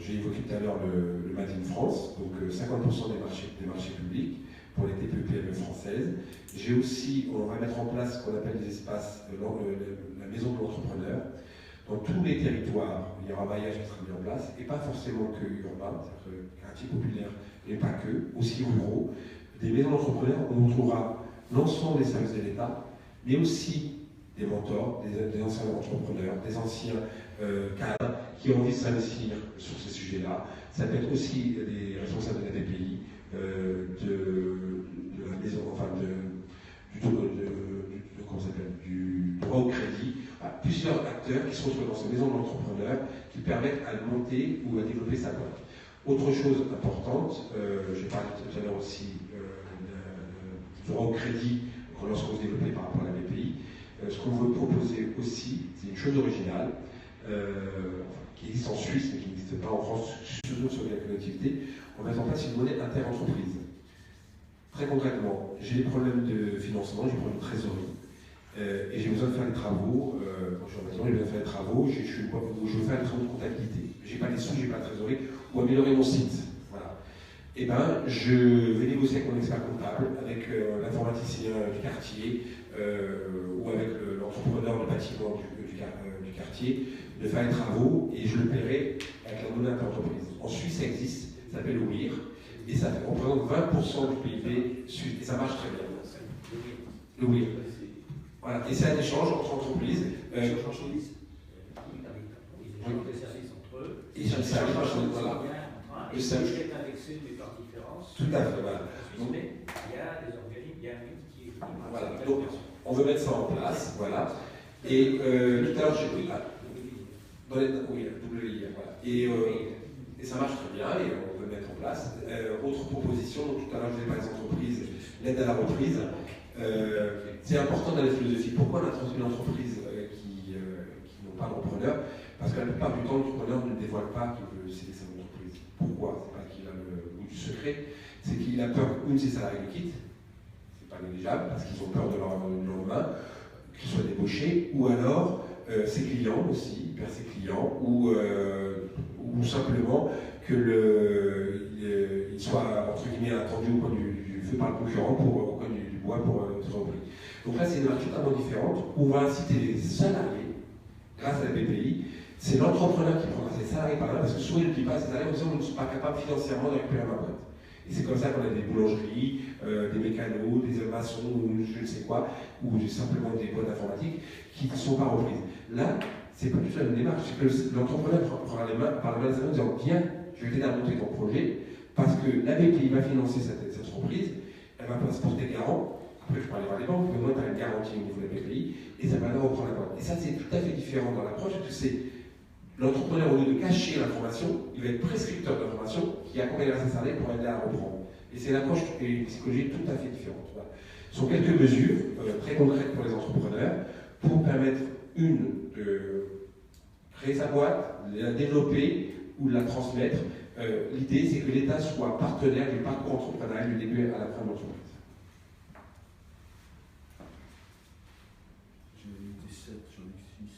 j'ai évoqué tout à l'heure le Made in France, donc 50% des marchés publics pour les TPE-PME françaises. J'ai aussi, on va mettre en place ce qu'on appelle des espaces, la maison de l'entrepreneur. Dans tous les territoires, il y aura un maillage qui sera mis en place, et pas forcément que urbain, c'est-à-dire quartier populaire, mais pas que, aussi ruraux. Des maisons d'entrepreneurs où on trouvera l'ensemble des services de l'État, mais aussi des mentors, des anciens entrepreneurs, des anciens cadres qui ont envie de s'investir sur ces sujets-là. Ça peut être aussi des responsables de la BPI, de la maison, enfin du droit au crédit, plusieurs acteurs qui se retrouvent dans ces maisons d'entrepreneurs qui permettent à monter ou à développer sa boîte. Autre chose importante, j'ai parlé tout à l'heure aussi du droit au crédit lorsqu'on se développait par rapport à la BPI. Ce qu'on veut proposer aussi, c'est une chose originale, qui existe en Suisse mais qui n'existe pas en France, toujours sur la collectivité. On va mettre en place une monnaie inter-entreprise. Très concrètement, j'ai des problèmes de financement, j'ai des problèmes de trésorerie, et j'ai besoin de faire des travaux. Quand je suis en maison, j'ai besoin de faire des travaux, je veux faire des travaux de comptabilité. J'ai pas les sous, j'ai pas de trésorerie, ou améliorer mon site. Voilà. Et ben, je vais négocier avec mon expert comptable, avec l'informaticien du quartier, ou avec l'entrepreneur de bâtiment du quartier, de faire les travaux, et je le paierai avec la monnaie inter-entreprise. En Suisse, ça existe, ça s'appelle le WIR. Et ça représente 20% du PIB sud, et ça marche très bien. Le WIR. Voilà, et c'est un échange entre entreprises. Ils échangent des services entre eux. Ils échangent des services entre eux, voilà. Le service est indexé de par différence. Tout à fait, voilà. Mais il y a des organismes bien qui. Voilà, donc on veut mettre ça en place, voilà. Et tout à l'heure, j'ai oui, WIR, voilà. Et ça marche très bien, et on veut mettre en place. Autre proposition, donc tout à l'heure je disais par les entreprises, l'aide à la reprise. C'est important dans la philosophie. Pourquoi on a transmis une entreprise qui n'ont pas d'entrepreneur? Parce que la plupart du temps, l'entrepreneur ne dévoile pas qu'il veut céder sa entreprise. Pourquoi? C'est pas qu'il a le goût du secret, c'est qu'il a peur qu'une de ses salariés le quitte. C'est pas négligeable, parce qu'ils ont peur de leur lendemain, qu'ils soient débauchés, ou alors ses clients aussi, perd ses clients, ou simplement qu'il soit entre guillemets attendu au coin du feu par le concurrent au coin du bois pour être repris. Donc là, c'est une démarche totalement différente où on va inciter les salariés, grâce à la BPI, c'est l'entrepreneur qui prendra ses salariés par là, parce que souvent il ne dit pas à ses salariés en disant qu'ils ne sont pas capables financièrement de récupérer ma boîte. Et c'est comme ça qu'on a des boulangeries, des mécanos, des maçons, ou je ne sais quoi, ou simplement des boîtes informatiques qui ne sont pas reprises. Là, c'est pas du tout la même démarche, c'est que l'entrepreneur prendra les mains par la main des salariés en disant viens, je vais t'aider à monter ton projet, parce que la BPI va financer cette entreprise, elle va se porter garant. Après, je peux aller voir les banques, mais au moins tu as une garantie au niveau de la BPI, et ça va alors reprendre la boîte. Et ça, c'est tout à fait différent dans l'approche, parce que c'est l'entrepreneur, au lieu de cacher l'information, il va être prescripteur d'information qui accompagnera ses salariés pour aider à reprendre. Et c'est une approche et une psychologie tout à fait différente. Voilà. Ce sont quelques mesures très concrètes pour les entrepreneurs pour permettre de créer sa boîte, de la développer ou de la transmettre. L'idée, c'est que l'État soit partenaire du parcours entrepreneurial du début à la fin de l'entreprise. J'en ai 17, j'en ai 6.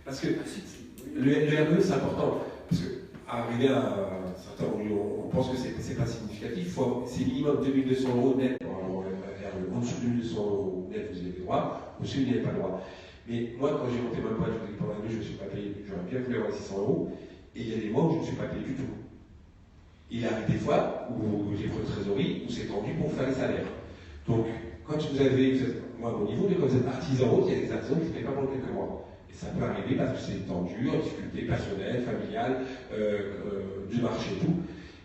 Parce que le RE, c'est important. Parce qu'arriver à un certain moment, on pense que c'est pas significatif. C'est minimum 2200 € net pour avoir RE. En dessous de 2200 € net, vous avez des droits. Au-dessus, vous n'avez pas le droit. Mais moi, quand j'ai monté ma boîte, je vous dis pendant l'année, je ne suis pas payé. J'aurais bien voulu avoir 600 €. Et il y a des mois où je ne suis pas payé du tout. Il arrive des fois où j'ai pris de trésorerie, où c'est tendu pour faire les salaires. Donc, quand vous êtes, moi, à mon niveau, quand vous êtes artisan, il y a des artisans qui ne payent pas pendant quelques mois. Et ça peut arriver parce que c'est tendu, en difficulté personnelle, familiale, du marché et tout.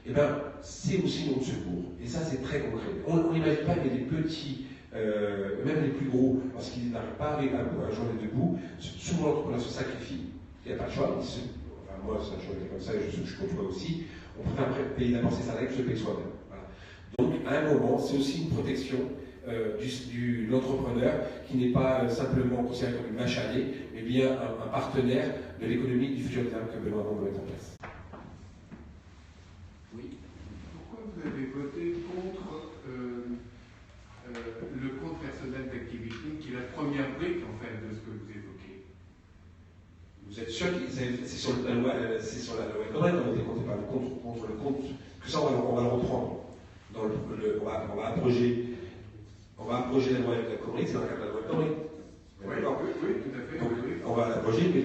Et bien, c'est aussi notre secours. Et ça, c'est très concret. On n'imagine pas, mais les petits, même les plus gros, lorsqu'ils n'arrivent pas à joindre les deux bouts, souvent l'entrepreneur se sacrifie. Il n'y a pas de choix. Enfin, moi, ça a toujours été comme ça, et je côtoie aussi. On préfère payer d'abord ses salaires que se payer soi-même. Voilà. Donc, à un moment, c'est aussi une protection de l'entrepreneur qui n'est pas simplement considéré comme une vache à lait, mais bien un partenaire de l'économie du futur terme que Benoît va mettre en place. Oui. Pourquoi vous avez voté contre le compte personnel d'activité, qui est la première brique en fait de ce que vous évoquez? Vous êtes sûr que c'est sur la loi quand même qu'on a été compté par contre le compte, que ça on va le reprendre. On va abroger la loi de la Corée, c'est dans le cadre de la loi de Corée. Oui, tout à fait. Donc, on va l'abroger, mais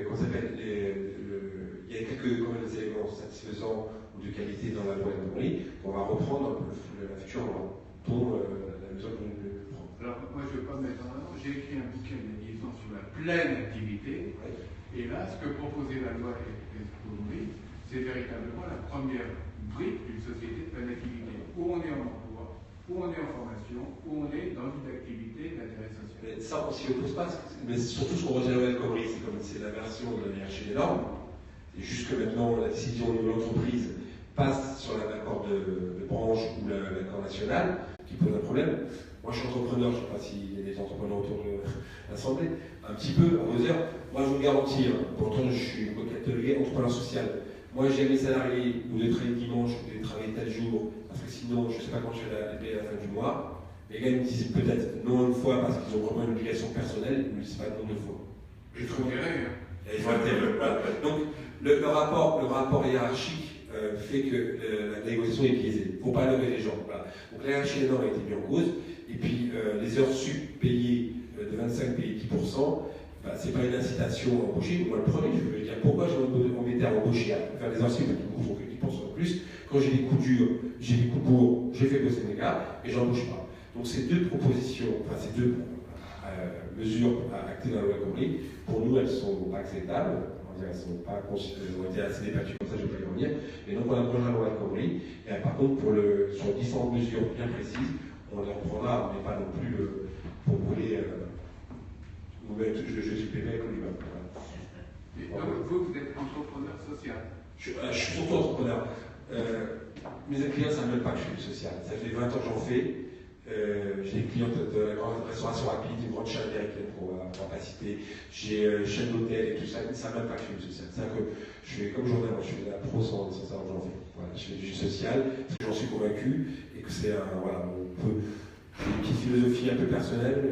comment ça s'appelle, il y a quelques éléments satisfaisants ou de qualité dans la loi de la Corée. On va reprendre la future loi, dont la maison que nous prend. Alors, moi, je ne vais pas me mettre en avant. J'ai écrit un bouquin d'animation sur la pleine activité. Ouais. Et là, ce que proposait la loi Escolorie, c'est véritablement la première brique d'une société de pleine activité, où on est en emploi, où on est en formation, où on est dans une activité d'intérêt social. Mais ça, on s'y oppose pas, mais surtout ce qu'on retient de la loi Corée, c'est la version de la hiérarchie des normes. Et jusque maintenant, la décision de l'entreprise passe sur l'accord de branche ou l'accord national, qui pose un problème. Moi, je suis entrepreneur, je ne sais pas s'il y a des entrepreneurs autour de l'Assemblée, un petit peu, à vos heures. Moi, je vous le garantis, pourtant, je suis entrepreneur social. Moi, j'ai mes salariés, vous devez travailler dimanche, vous devez travailler tel jour, parce que sinon, je ne sais pas quand je vais les payer à la fin du mois. Les gars me disent peut-être non une fois parce qu'ils ont vraiment une obligation personnelle, ils ne me disent pas non deux fois. Il faut intérêt. Ils ont intérêt. Voilà. Donc, le rapport hiérarchique fait que la négociation est biaisée. Il ne faut pas lever les gens. Voilà. Donc, la hiérarchie des normes a été mise en cause. Et puis, les heures sup payées de 25 payées 10%, ce n'est pas une incitation à embaucher. Moi, le premier, je veux dire pourquoi je m'embêtais à embaucher, à faire des heures sup qui ne coûtent que 10% de plus. Quand j'ai des coups durs, j'ai des coups courts, j'ai fait bosser mes gars et j'embauche pas. Donc, ces deux propositions, ces deux mesures actées dans la loi Corée, pour nous, elles ne sont pas acceptables. Elles ne sont pas assez débattues, comme ça je ne vais pas y revenir. Et donc, on approche la loi Corée. Et par contre, sur différentes mesures bien précises, on les reprendra, mais pas non plus pour brûler ou mettre je suis pépé avec l'humain. Donc, vous êtes entrepreneur social. Je suis surtout entrepreneur. Mes clients ne savent même pas que je fais du social. Ça fait 20 ans que j'en fais. J'ai des clients de la grande restauration rapide, une grande chaîne américaine pour pas citer. J'ai chaîne d'hôtel et tout ça. Ils ne savent même pas que je fais du social. C'est-à-dire que je suis comme journaliste, je suis la pro sans savoir que j'en fais. Voilà, je fais du social, parce que j'en suis convaincu et que c'est une petite philosophie un peu personnelle.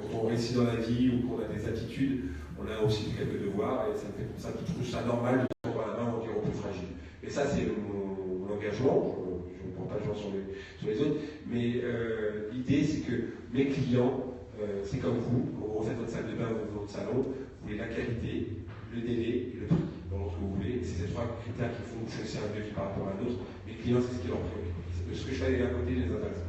Quand on réussit dans la vie ou qu'on a des attitudes, on a aussi quelques devoirs et ça me fait pour ça que je trouve ça normal de prendre la main au dire aux plus fragiles. Et ça, c'est mon engagement. Je ne prends pas de gens sur les autres, mais l'idée, c'est que mes clients, c'est comme vous, quand vous refaites votre salle de bain ou votre salon, vous voulez la qualité, le délai et le prix, dans ce que vous voulez. C'est ces trois critères qui font choisir un devis par rapport à l'autre. Mes clients, c'est ce qui leur préoccupe. Ce que je fais à côté, les intéresse.